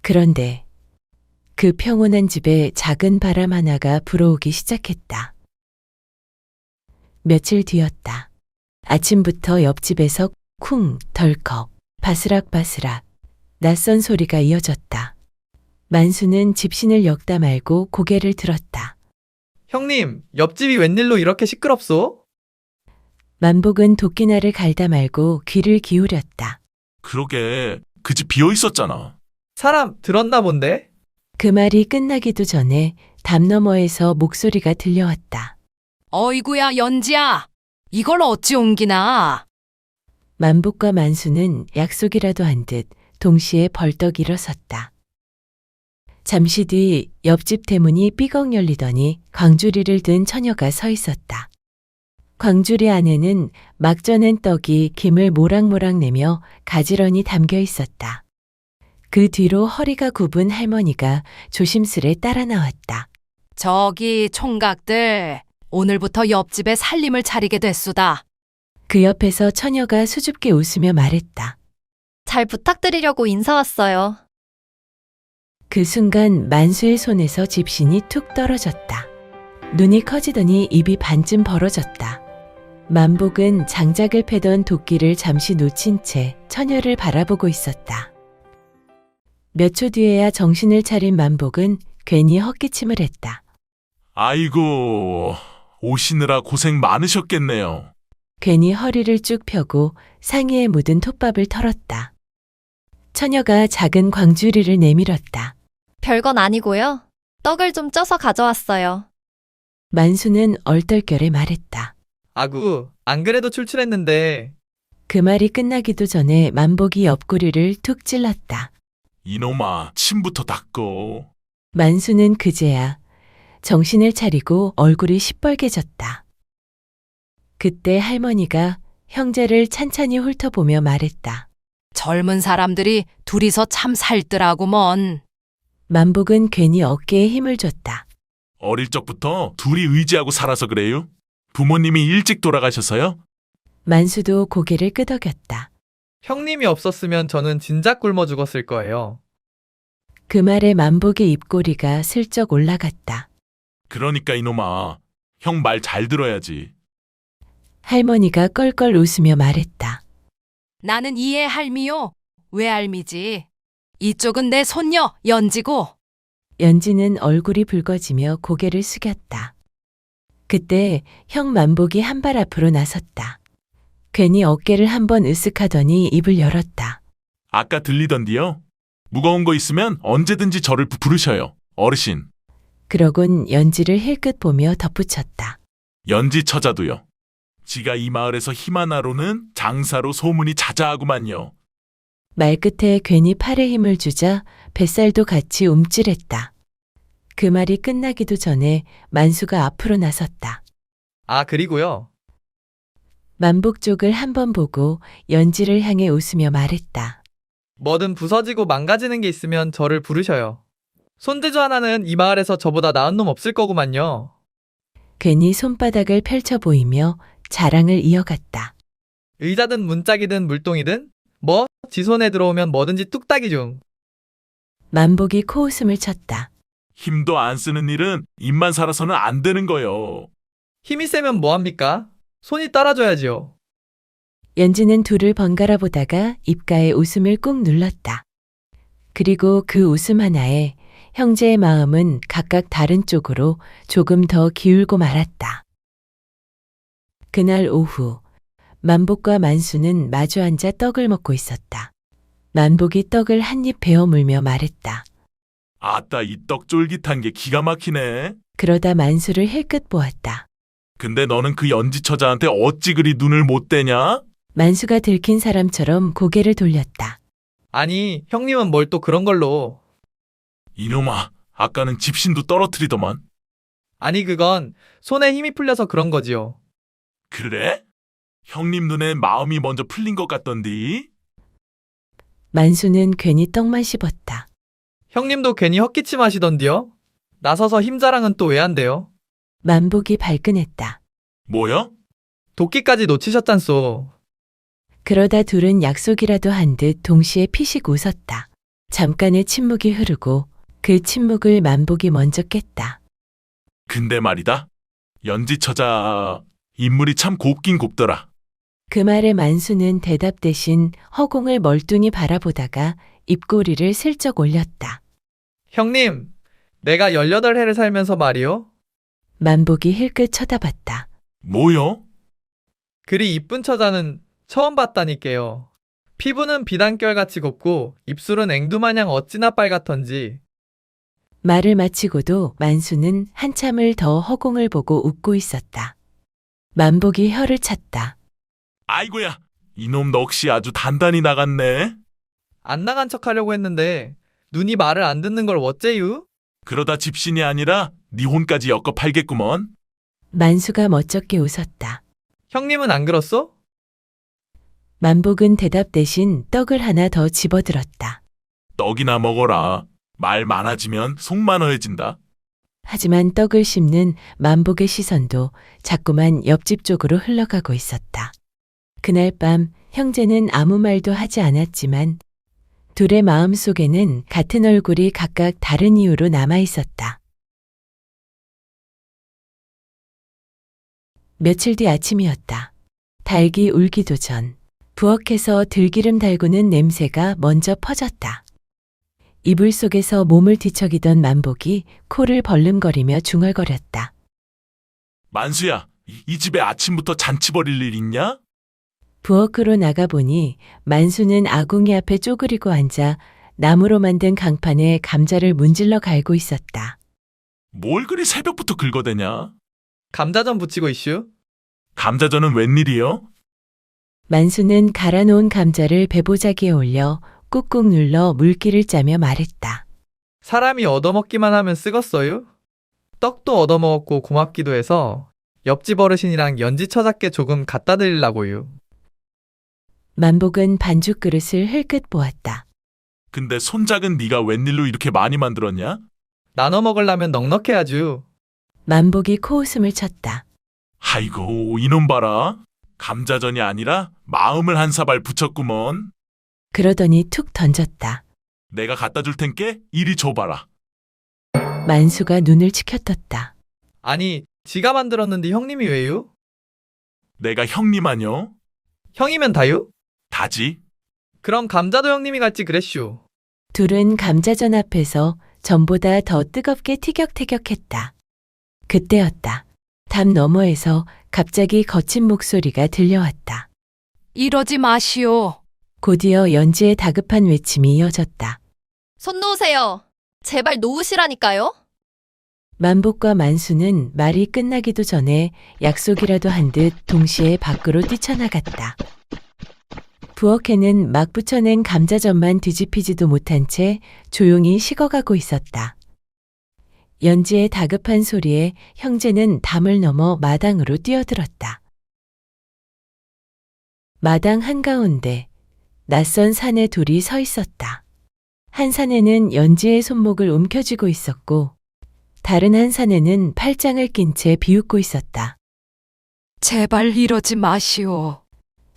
그런데 그 평온한 집에 작은 바람 하나가 불어오기 시작했다. 며칠 뒤였다. 아침부터 옆집에서 쿵, 덜컥, 바스락바스락 낯선 소리가 이어졌다. 만수는 집신을 엮다 말고 고개를 들었다. 형님, 옆집이 웬일로 이렇게 시끄럽소? 만복은 도끼날을 갈다 말고 귀를 기울였다. 그러게, 그 집 비어 있었잖아. 사람 들었나 본데? 그 말이 끝나기도 전에 담 너머에서 목소리가 들려왔다. 어이구야, 연지야. 이걸 어찌 옮기나? 만복과 만수는 약속이라도 한 듯 동시에 벌떡 일어섰다. 잠시 뒤 옆집 대문이 삐걱 열리더니 광주리를 든 처녀가 서 있었다. 광주리 안에는 막 쪄낸 떡이 김을 모락모락 내며 가지런히 담겨 있었다. 그 뒤로 허리가 굽은 할머니가 조심스레 따라 나왔다. 저기 총각들, 오늘부터 옆집에 살림을 차리게 됐수다. 그 옆에서 처녀가 수줍게 웃으며 말했다. 잘 부탁드리려고 인사 왔어요. 그 순간 만수의 손에서 집신이 툭 떨어졌다. 눈이 커지더니 입이 반쯤 벌어졌다. 만복은 장작을 패던 도끼를 잠시 놓친 채 처녀를 바라보고 있었다. 몇 초 뒤에야 정신을 차린 만복은 괜히 헛기침을 했다. 아이고, 오시느라 고생 많으셨겠네요. 괜히 허리를 쭉 펴고 상의에 묻은 톱밥을 털었다. 처녀가 작은 광주리를 내밀었다. 별건 아니고요. 떡을 좀 쪄서 가져왔어요. 만수는 얼떨결에 말했다. 아구, 안 그래도 출출했는데. 그 말이 끝나기도 전에 만복이 옆구리를 툭 찔렀다. 이놈아, 침부터 닦어. 만수는 그제야 정신을 차리고 얼굴이 시뻘개졌다. 그때 할머니가 형제를 찬찬히 훑어보며 말했다. 젊은 사람들이 둘이서 참 살뜰하구먼. 만복은 괜히 어깨에 힘을 줬다. 어릴 적부터 둘이 의지하고 살아서 그래요? 부모님이 일찍 돌아가셔서요? 만수도 고개를 끄덕였다. 형님이 없었으면 저는 진작 굶어 죽었을 거예요. 그 말에 만복의 입꼬리가 슬쩍 올라갔다. 그러니까 이놈아, 형 말 잘 들어야지. 할머니가 껄껄 웃으며 말했다. 나는 이의 할미요. 외할미지. 이쪽은 내 손녀 연지고. 연지는 얼굴이 붉어지며 고개를 숙였다. 그때 형 만복이 한 발 앞으로 나섰다. 괜히 어깨를 한번 으쓱하더니 입을 열었다. 아까 들리던디요? 무거운 거 있으면 언제든지 저를 부르셔요. 어르신. 그러곤 연지를 힐끗 보며 덧붙였다. 연지 처자도요. 지가 이 마을에서 힘 하나로는 장사로 소문이 자자하구만요. 말끝에 괜히 팔에 힘을 주자 뱃살도 같이 움찔했다. 그 말이 끝나기도 전에 만수가 앞으로 나섰다. 아, 그리고요. 만복 쪽을 한번 보고 연지를 향해 웃으며 말했다. 뭐든 부서지고 망가지는 게 있으면 저를 부르셔요. 손재주 하나는 이 마을에서 저보다 나은 놈 없을 거구만요. 괜히 손바닥을 펼쳐 보이며 자랑을 이어갔다. 의자든 문짝이든 물동이든 뭐 지 손에 들어오면 뭐든지 뚝딱이 중. 만복이 코웃음을 쳤다. 힘도 안 쓰는 일은 입만 살아서는 안 되는 거요. 힘이 세면 뭐합니까? 손이 따라줘야지요. 연지는 둘을 번갈아 보다가 입가에 웃음을 꾹 눌렀다. 그리고 그 웃음 하나에 형제의 마음은 각각 다른 쪽으로 조금 더 기울고 말았다. 그날 오후 만복과 만수는 마주 앉아 떡을 먹고 있었다. 만복이 떡을 한 입 베어 물며 말했다. 아따, 이 떡 쫄깃한 게 기가 막히네. 그러다 만수를 힐끗 보았다. 근데 너는 그 연지 처자한테 어찌 그리 눈을 못 떼냐? 만수가 들킨 사람처럼 고개를 돌렸다. 아니, 형님은 뭘 또 그런 걸로. 이놈아, 아까는 집신도 떨어뜨리더만. 아니, 그건 손에 힘이 풀려서 그런 거지요. 그래? 형님 눈엔 마음이 먼저 풀린 것 같던디? 만수는 괜히 떡만 씹었다. 형님도 괜히 헛기침 하시던디요? 나서서 힘 자랑은 또 왜 안 돼요? 만복이 발끈했다. 뭐야? 도끼까지 놓치셨잖소. 그러다 둘은 약속이라도 한 듯 동시에 피식 웃었다. 잠깐의 침묵이 흐르고 그 침묵을 만복이 먼저 깼다. 근데 말이다. 연지 처자 인물이 참 곱긴 곱더라. 그 말에 만수는 대답 대신 허공을 멀뚱히 바라보다가 입꼬리를 슬쩍 올렸다. 형님, 내가 18해를 살면서 말이요. 만복이 힐끗 쳐다봤다. 뭐요? 그리 이쁜 처자는 처음 봤다니까요. 피부는 비단결같이 곱고 입술은 앵두마냥 어찌나 빨갛던지. 말을 마치고도 만수는 한참을 더 허공을 보고 웃고 있었다. 만복이 혀를 찼다. 아이고야, 이놈 넋이 아주 단단히 나갔네. 안 나간 척 하려고 했는데 눈이 말을 안 듣는 걸 어째유? 그러다 집신이 아니라 네 혼까지 엮어 팔겠구먼. 만수가 멋쩍게 웃었다. 형님은 안 그렇소? 만복은 대답 대신 떡을 하나 더 집어들었다. 떡이나 먹어라. 말 많아지면 속 많아해진다. 하지만 떡을 씹는 만복의 시선도 자꾸만 옆집 쪽으로 흘러가고 있었다. 그날 밤 형제는 아무 말도 하지 않았지만 둘의 마음 속에는 같은 얼굴이 각각 다른 이유로 남아 있었다. 며칠 뒤 아침이었다. 닭이 울기도 전 부엌에서 들기름 달구는 냄새가 먼저 퍼졌다. 이불 속에서 몸을 뒤척이던 만복이 코를 벌름거리며 중얼거렸다. 만수야, 이 집에 아침부터 잔치 벌일 일 있냐? 부엌으로 나가보니 만수는 아궁이 앞에 쪼그리고 앉아 나무로 만든 강판에 감자를 문질러 갈고 있었다. 뭘 그리 새벽부터 긁어대냐? 감자전 부치고 이슈? 감자전은 웬일이요? 만수는 갈아놓은 감자를 배보자기에 올려 꾹꾹 눌러 물기를 짜며 말했다. 사람이 얻어먹기만 하면 쓰겄어요? 떡도 얻어먹었고 고맙기도 해서 옆집 어르신이랑 연지 처잡게 조금 갖다 드리려고요. 만복은 반죽 그릇을 흘끗 보았다. 근데 손작은 네가 웬일로 이렇게 많이 만들었냐? 나눠 먹으려면 넉넉해야죠. 만복이 코웃음을 쳤다. 아이고, 이놈 봐라. 감자전이 아니라 마음을 한 사발 붙였구먼. 그러더니 툭 던졌다. 내가 갖다 줄 텐께 이리 줘봐라. 만수가 눈을 치켜떴다. 아니, 지가 만들었는데 형님이 왜요? 내가 형님 아뇨? 형이면 다요? 다지. 그럼 감자도 형님이 갈지 그랬슈. 둘은 감자전 앞에서 전보다 더 뜨겁게 티격태격했다. 그때였다. 담 너머에서 갑자기 거친 목소리가 들려왔다. 이러지 마시오. 곧이어 연지의 다급한 외침이 이어졌다. 손 놓으세요. 제발 놓으시라니까요. 만복과 만수는 말이 끝나기도 전에 약속이라도 한 듯 동시에 밖으로 뛰쳐나갔다. 부엌에는 막 부쳐낸 감자전만 뒤집히지도 못한 채 조용히 식어가고 있었다. 연지의 다급한 소리에 형제는 담을 넘어 마당으로 뛰어들었다. 마당 한가운데 낯선 사내 둘이 서 있었다. 한 사내는 연지의 손목을 움켜쥐고 있었고 다른 한 사내는 팔짱을 낀 채 비웃고 있었다. 제발 이러지 마시오.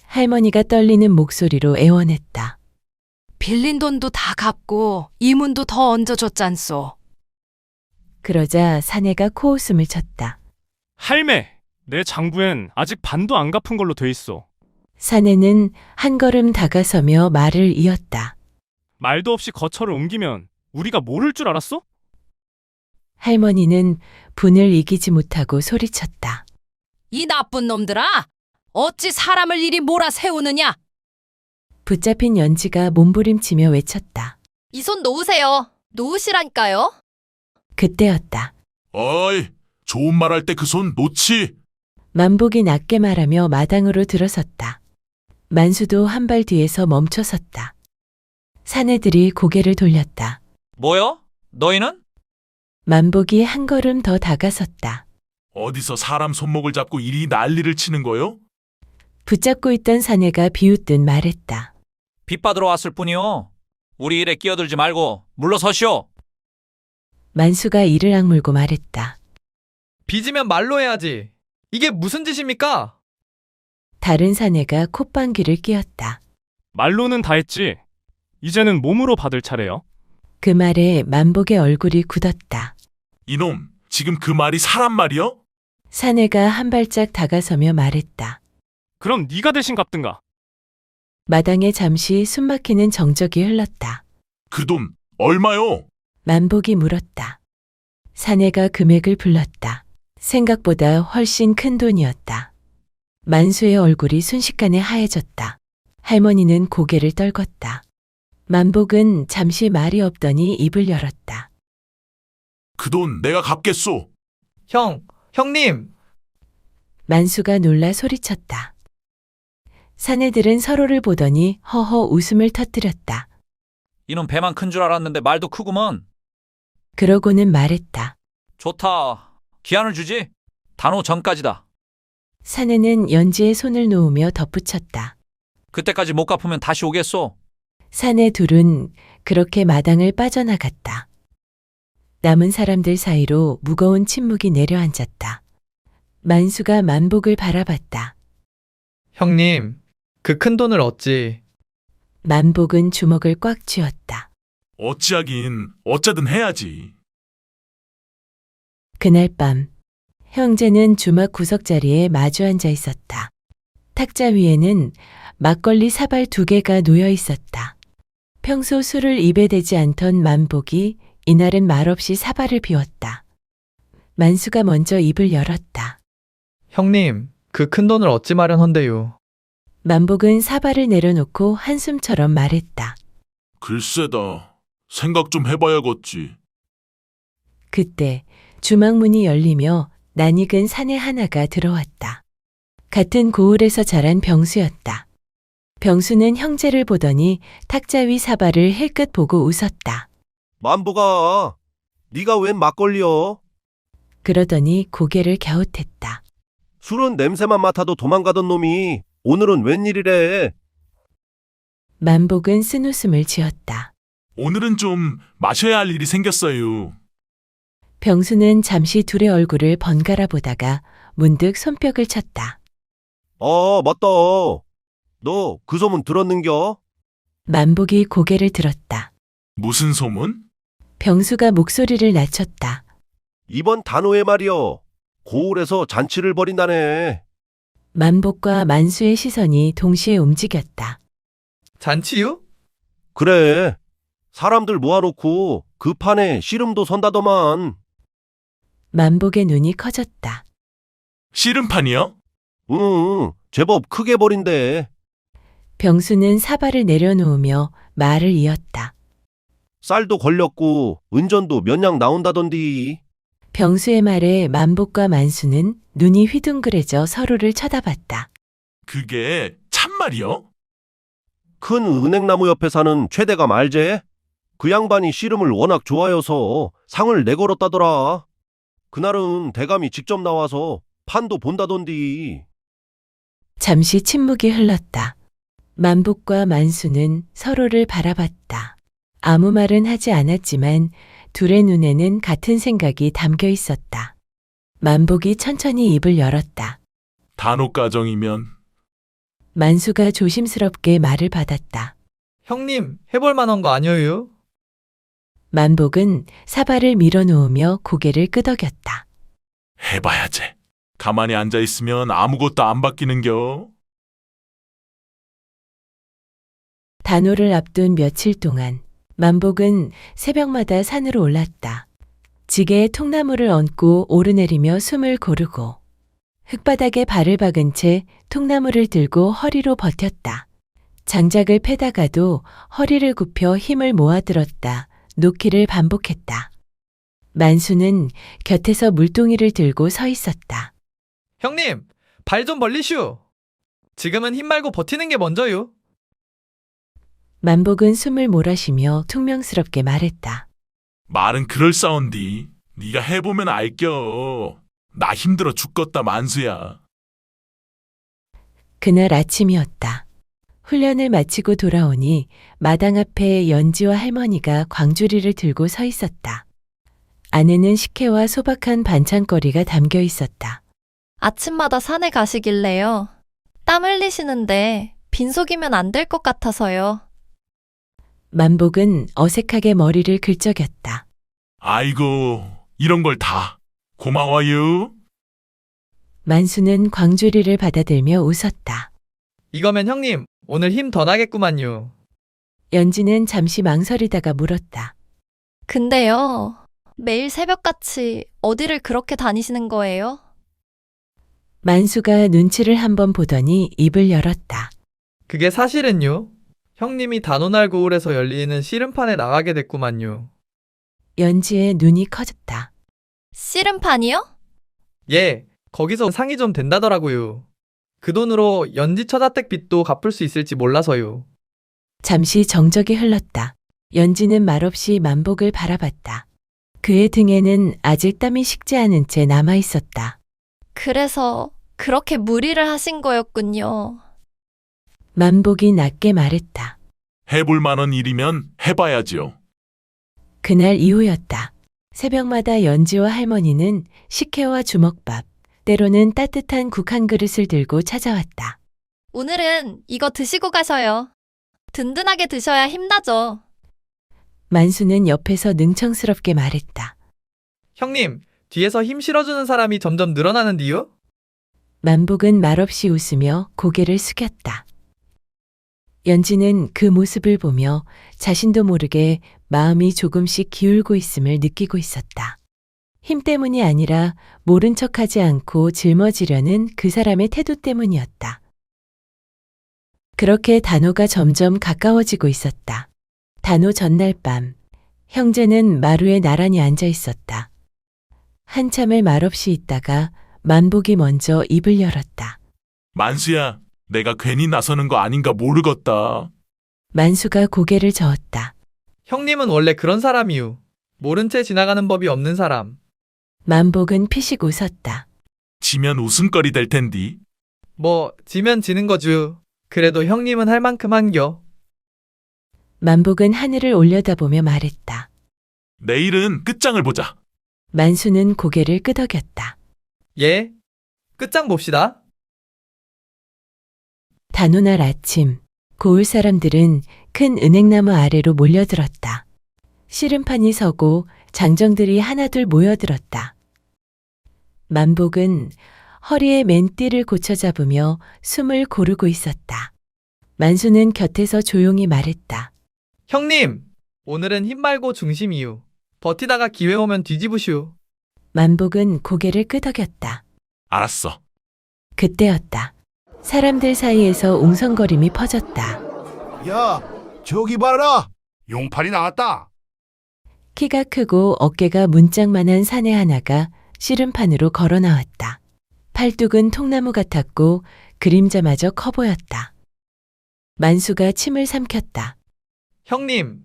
할머니가 떨리는 목소리로 애원했다. 빌린 돈도 다 갚고 이문도 더 얹어줬잖소. 그러자 사내가 코웃음을 쳤다. 할매, 내 장부엔 아직 반도 안 갚은 걸로 돼 있어. 사내는 한 걸음 다가서며 말을 이었다. 말도 없이 거처를 옮기면 우리가 모를 줄 알았어? 할머니는 분을 이기지 못하고 소리쳤다. 이 나쁜 놈들아! 어찌 사람을 이리 몰아세우느냐? 붙잡힌 연지가 몸부림치며 외쳤다. 이 손 놓으세요. 놓으시라니까요. 그때였다. 어이, 좋은 말 할 때 그 손 놓지. 만복이 낮게 말하며 마당으로 들어섰다. 만수도 한 발 뒤에서 멈춰섰다. 사내들이 고개를 돌렸다. 뭐요? 너희는? 만복이 한 걸음 더 다가섰다. 어디서 사람 손목을 잡고 이리 난리를 치는 거요? 붙잡고 있던 사내가 비웃듯 말했다. 빚받으러 왔을 뿐이요. 우리 일에 끼어들지 말고 물러서시오. 만수가 이를 악물고 말했다. 빚으면 말로 해야지. 이게 무슨 짓입니까? 다른 사내가 콧방귀를 뀌었다. 말로는 다 했지. 이제는 몸으로 받을 차례요. 그 말에 만복의 얼굴이 굳었다. 이놈, 지금 그 말이 사람 말이요? 사내가 한 발짝 다가서며 말했다. 그럼 네가 대신 갚든가. 마당에 잠시 숨막히는 정적이 흘렀다. 그 돈 얼마요? 만복이 물었다. 사내가 금액을 불렀다. 생각보다 훨씬 큰 돈이었다. 만수의 얼굴이 순식간에 하얘졌다. 할머니는 고개를 떨궜다. 만복은 잠시 말이 없더니 입을 열었다. 그 돈 내가 갚겠소. 형님! 만수가 놀라 소리쳤다. 사내들은 서로를 보더니 허허 웃음을 터뜨렸다. 이놈 배만 큰 줄 알았는데 말도 크구먼. 그러고는 말했다. 좋다. 기한을 주지? 단오 전까지다. 사내는 연지에 손을 놓으며 덧붙였다. 그때까지 못 갚으면 다시 오겠소. 사내 둘은 그렇게 마당을 빠져나갔다. 남은 사람들 사이로 무거운 침묵이 내려앉았다. 만수가 만복을 바라봤다. 형님, 그 큰 돈을 어찌... 만복은 주먹을 꽉 쥐었다. 어찌하긴 어쩌든 해야지. 그날 밤 형제는 주막 구석자리에 마주 앉아 있었다. 탁자 위에는 막걸리 사발 2개가 놓여 있었다. 평소 술을 입에 대지 않던 만복이 이날은 말없이 사발을 비웠다. 만수가 먼저 입을 열었다. 형님, 그 큰 돈을 어찌 마련한대요. 만복은 사발을 내려놓고 한숨처럼 말했다. 글쎄다. 생각 좀 해봐야겠지. 그때 주막문이 열리며 낯익은 사내 하나가 들어왔다. 같은 고을에서 자란 병수였다. 병수는 형제를 보더니 탁자 위 사발을 힐끗 보고 웃었다. 만보가, 네가 웬 막걸리여? 그러더니 고개를 갸웃했다. 술은 냄새만 맡아도 도망가던 놈이 오늘은 웬일이래? 만복은 쓴웃음을 지었다. 오늘은 좀 마셔야 할 일이 생겼어요. 병수는 잠시 둘의 얼굴을 번갈아 보다가 문득 손뼉을 쳤다. 맞다. 너 그 소문 들었는겨? 만복이 고개를 들었다. 무슨 소문? 병수가 목소리를 낮췄다. 이번 단오에 말이여. 고을에서 잔치를 벌인다네. 만복과 만수의 시선이 동시에 움직였다. 잔치요? 그래. 사람들 모아놓고 그 판에 씨름도 선다더만. 만복의 눈이 커졌다. 씨름판이요? 응, 제법 크게 벌인대. 병수는 사발을 내려놓으며 말을 이었다. 쌀도 걸렸고 은전도 몇 냥 나온다던디. 병수의 말에 만복과 만수는 눈이 휘둥그레져 서로를 쳐다봤다. 그게 참말이요? 큰 은행나무 옆에 사는 최대가 말제? 그 양반이 씨름을 워낙 좋아해서 상을 내걸었다더라. 그날은 대감이 직접 나와서 판도 본다던디. 잠시 침묵이 흘렀다. 만복과 만수는 서로를 바라봤다. 아무 말은 하지 않았지만 둘의 눈에는 같은 생각이 담겨 있었다. 만복이 천천히 입을 열었다. 단오가정이면. 만수가 조심스럽게 말을 받았다. 형님, 해볼 만한 거 아니에요? 만복은 사발을 밀어놓으며 고개를 끄덕였다. 해봐야지. 가만히 앉아있으면 아무것도 안 바뀌는겨. 단오를 앞둔 며칠 동안 만복은 새벽마다 산으로 올랐다. 지게에 통나무를 얹고 오르내리며 숨을 고르고 흙바닥에 발을 박은 채 통나무를 들고 허리로 버텼다. 장작을 패다가도 허리를 굽혀 힘을 모아들었다 놓기를 반복했다. 만수는 곁에서 물동이를 들고 서 있었다. 형님, 발 좀 벌리슈. 지금은 힘 말고 버티는 게 먼저요. 만복은 숨을 몰아쉬며 퉁명스럽게 말했다. 말은 그럴싸운디. 네가 해보면 알겨. 나 힘들어 죽겠다 만수야. 그날 아침이었다. 훈련을 마치고 돌아오니 마당 앞에 연지와 할머니가 광주리를 들고 서 있었다. 안에는 식혜와 소박한 반찬거리가 담겨 있었다. 아침마다 산에 가시길래요. 땀 흘리시는데 빈속이면 안 될 것 같아서요. 만복은 어색하게 머리를 긁적였다. 아이고, 이런 걸 다. 고마워요. 만수는 광주리를 받아들며 웃었다. 이거면 형님, 오늘 힘 더 나겠구만요. 연지는 잠시 망설이다가 물었다. 근데요, 매일 새벽같이 어디를 그렇게 다니시는 거예요? 만수가 눈치를 한번 보더니 입을 열었다. 그게 사실은요. 형님이 단오날 고을에서 열리는 씨름판에 나가게 됐구만요. 연지의 눈이 커졌다. 씨름판이요? 예, 거기서 상이 좀 된다더라고요. 그 돈으로 연지 처자댁 빚도 갚을 수 있을지 몰라서요. 잠시 정적이 흘렀다. 연지는 말없이 만복을 바라봤다. 그의 등에는 아직 땀이 식지 않은 채 남아 있었다. 그래서 그렇게 무리를 하신 거였군요. 만복이 낮게 말했다. 해볼 만한 일이면 해봐야지요. 그날 이후였다. 새벽마다 연지와 할머니는 식혜와 주먹밥, 때로는 따뜻한 국 한 그릇을 들고 찾아왔다. 오늘은 이거 드시고 가셔요. 든든하게 드셔야 힘나죠. 만수는 옆에서 능청스럽게 말했다. 형님, 뒤에서 힘 실어주는 사람이 점점 늘어나는디요? 만복은 말없이 웃으며 고개를 숙였다. 연지는 그 모습을 보며 자신도 모르게 마음이 조금씩 기울고 있음을 느끼고 있었다. 힘 때문이 아니라 모른 척하지 않고 짊어지려는 그 사람의 태도 때문이었다. 그렇게 단호가 점점 가까워지고 있었다. 단호 전날 밤, 형제는 마루에 나란히 앉아 있었다. 한참을 말없이 있다가 만복이 먼저 입을 열었다. 만수야, 내가 괜히 나서는 거 아닌가 모르겠다. 만수가 고개를 저었다. 형님은 원래 그런 사람이유. 모른 채 지나가는 법이 없는 사람. 만복은 피식 웃었다. 지면 웃음거리 될 텐디. 뭐 지면 지는 거죠. 그래도 형님은 할 만큼 한겨. 만복은 하늘을 올려다보며 말했다. 내일은 끝장을 보자. 만수는 고개를 끄덕였다. 예, 끝장 봅시다. 단오날 아침, 고을 사람들은 큰 은행나무 아래로 몰려들었다. 씨름판이 서고 장정들이 하나둘 모여들었다. 만복은 허리에 맨띠를 고쳐 잡으며 숨을 고르고 있었다. 만수는 곁에서 조용히 말했다. 형님, 오늘은 힘 말고 중심이유. 버티다가 기회 오면 뒤집으시오. 만복은 고개를 끄덕였다. 알았어. 그때였다. 사람들 사이에서 웅성거림이 퍼졌다. 야, 저기 봐라. 용팔이 나왔다. 키가 크고 어깨가 문짝만한 사내 하나가 씨름판으로 걸어 나왔다. 팔뚝은 통나무 같았고 그림자마저 커 보였다. 만수가 침을 삼켰다. 형님,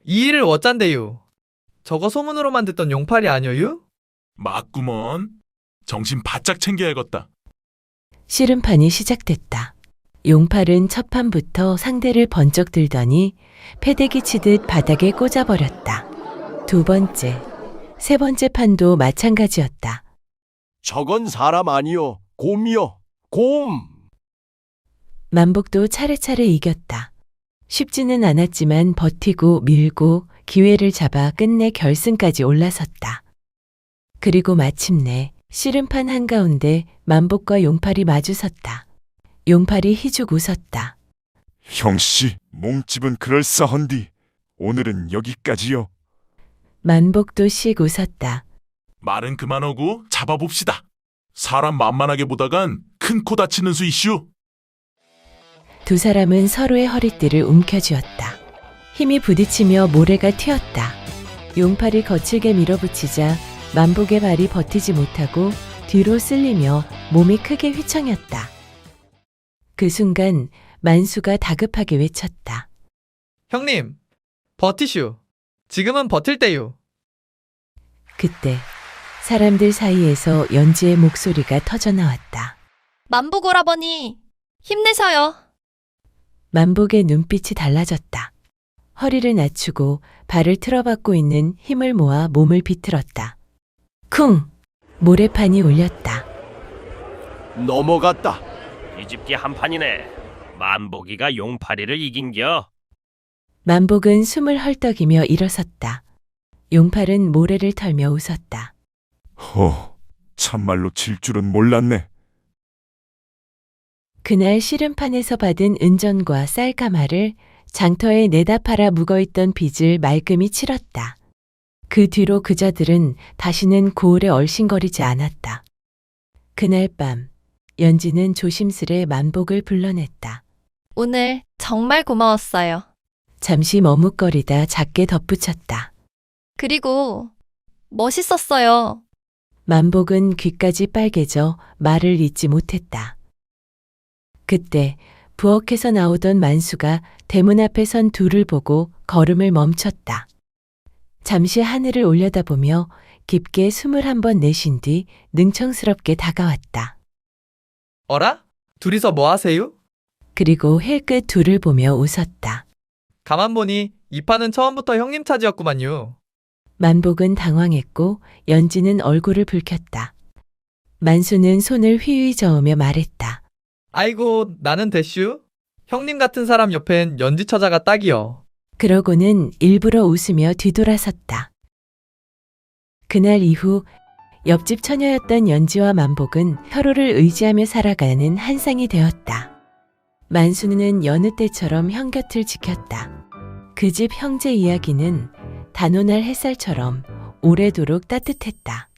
이 일을 어짠데요? 저거 소문으로만 듣던 용팔이 아니어유? 맞구먼. 정신 바짝 챙겨야겠다. 씨름판이 시작됐다. 용팔은 첫 판부터 상대를 번쩍 들더니 패대기 치듯 바닥에 꽂아버렸다. 두 번째, 세 번째 판도 마찬가지였다. 저건 사람 아니요, 곰이요, 곰! 만복도 차례차례 이겼다. 쉽지는 않았지만 버티고 밀고 기회를 잡아 끝내 결승까지 올라섰다. 그리고 마침내 씨름판 한가운데 만복과 용팔이 마주섰다. 용팔이 희죽 웃었다. 형씨, 몸집은 그럴싸한디 오늘은 여기까지요. 만복도 씩 웃었다. 말은 그만하고 잡아봅시다. 사람 만만하게 보다간 큰 코 다치는 수 이슈. 두 사람은 서로의 허리띠를 움켜쥐었다. 힘이 부딪히며 모래가 튀었다. 용팔이 거칠게 밀어붙이자 만복의 발이 버티지 못하고 뒤로 쓸리며 몸이 크게 휘청였다. 그 순간 만수가 다급하게 외쳤다. 형님, 버티슈. 지금은 버틸 때요. 그때 사람들 사이에서 연지의 목소리가 터져나왔다. 만복 오라버니, 힘내셔요. 만복의 눈빛이 달라졌다. 허리를 낮추고 발을 틀어박고 있는 힘을 모아 몸을 비틀었다. 쿵! 모래판이 울렸다. 넘어갔다. 뒤집기 한 판이네. 만복이가 용팔이를 이긴겨. 만복은 숨을 헐떡이며 일어섰다. 용팔은 모래를 털며 웃었다. 참말로 질 줄은 몰랐네. 그날 씨름판에서 받은 은전과 쌀가마를 장터에 내다 팔아 묵어있던 빚을 말끔히 치렀다. 그 뒤로 그자들은 다시는 고을에 얼씬거리지 않았다. 그날 밤 연지는 조심스레 만복을 불러냈다. 오늘 정말 고마웠어요. 잠시 머뭇거리다 작게 덧붙였다. 그리고 멋있었어요. 만복은 귀까지 빨개져 말을 잇지 못했다. 그때 부엌에서 나오던 만수가 대문 앞에 선 둘을 보고 걸음을 멈췄다. 잠시 하늘을 올려다보며 깊게 숨을 한 번 내쉰 뒤 능청스럽게 다가왔다. 어라? 둘이서 뭐 하세요? 그리고 힐끗 둘을 보며 웃었다. 가만 보니 이 판은 처음부터 형님 차지였구만요. 만복은 당황했고 연지는 얼굴을 붉혔다. 만수는 손을 휘휘 저으며 말했다. 아이고, 나는 대슈. 형님 같은 사람 옆엔 연지 처자가 딱이요. 그러고는 일부러 웃으며 뒤돌아섰다. 그날 이후 옆집 처녀였던 연지와 만복은 서로를 의지하며 살아가는 한 쌍이 되었다. 만수는 여느 때처럼 형 곁을 지켰다. 그 집 형제 이야기는 단오날 햇살처럼 오래도록 따뜻했다.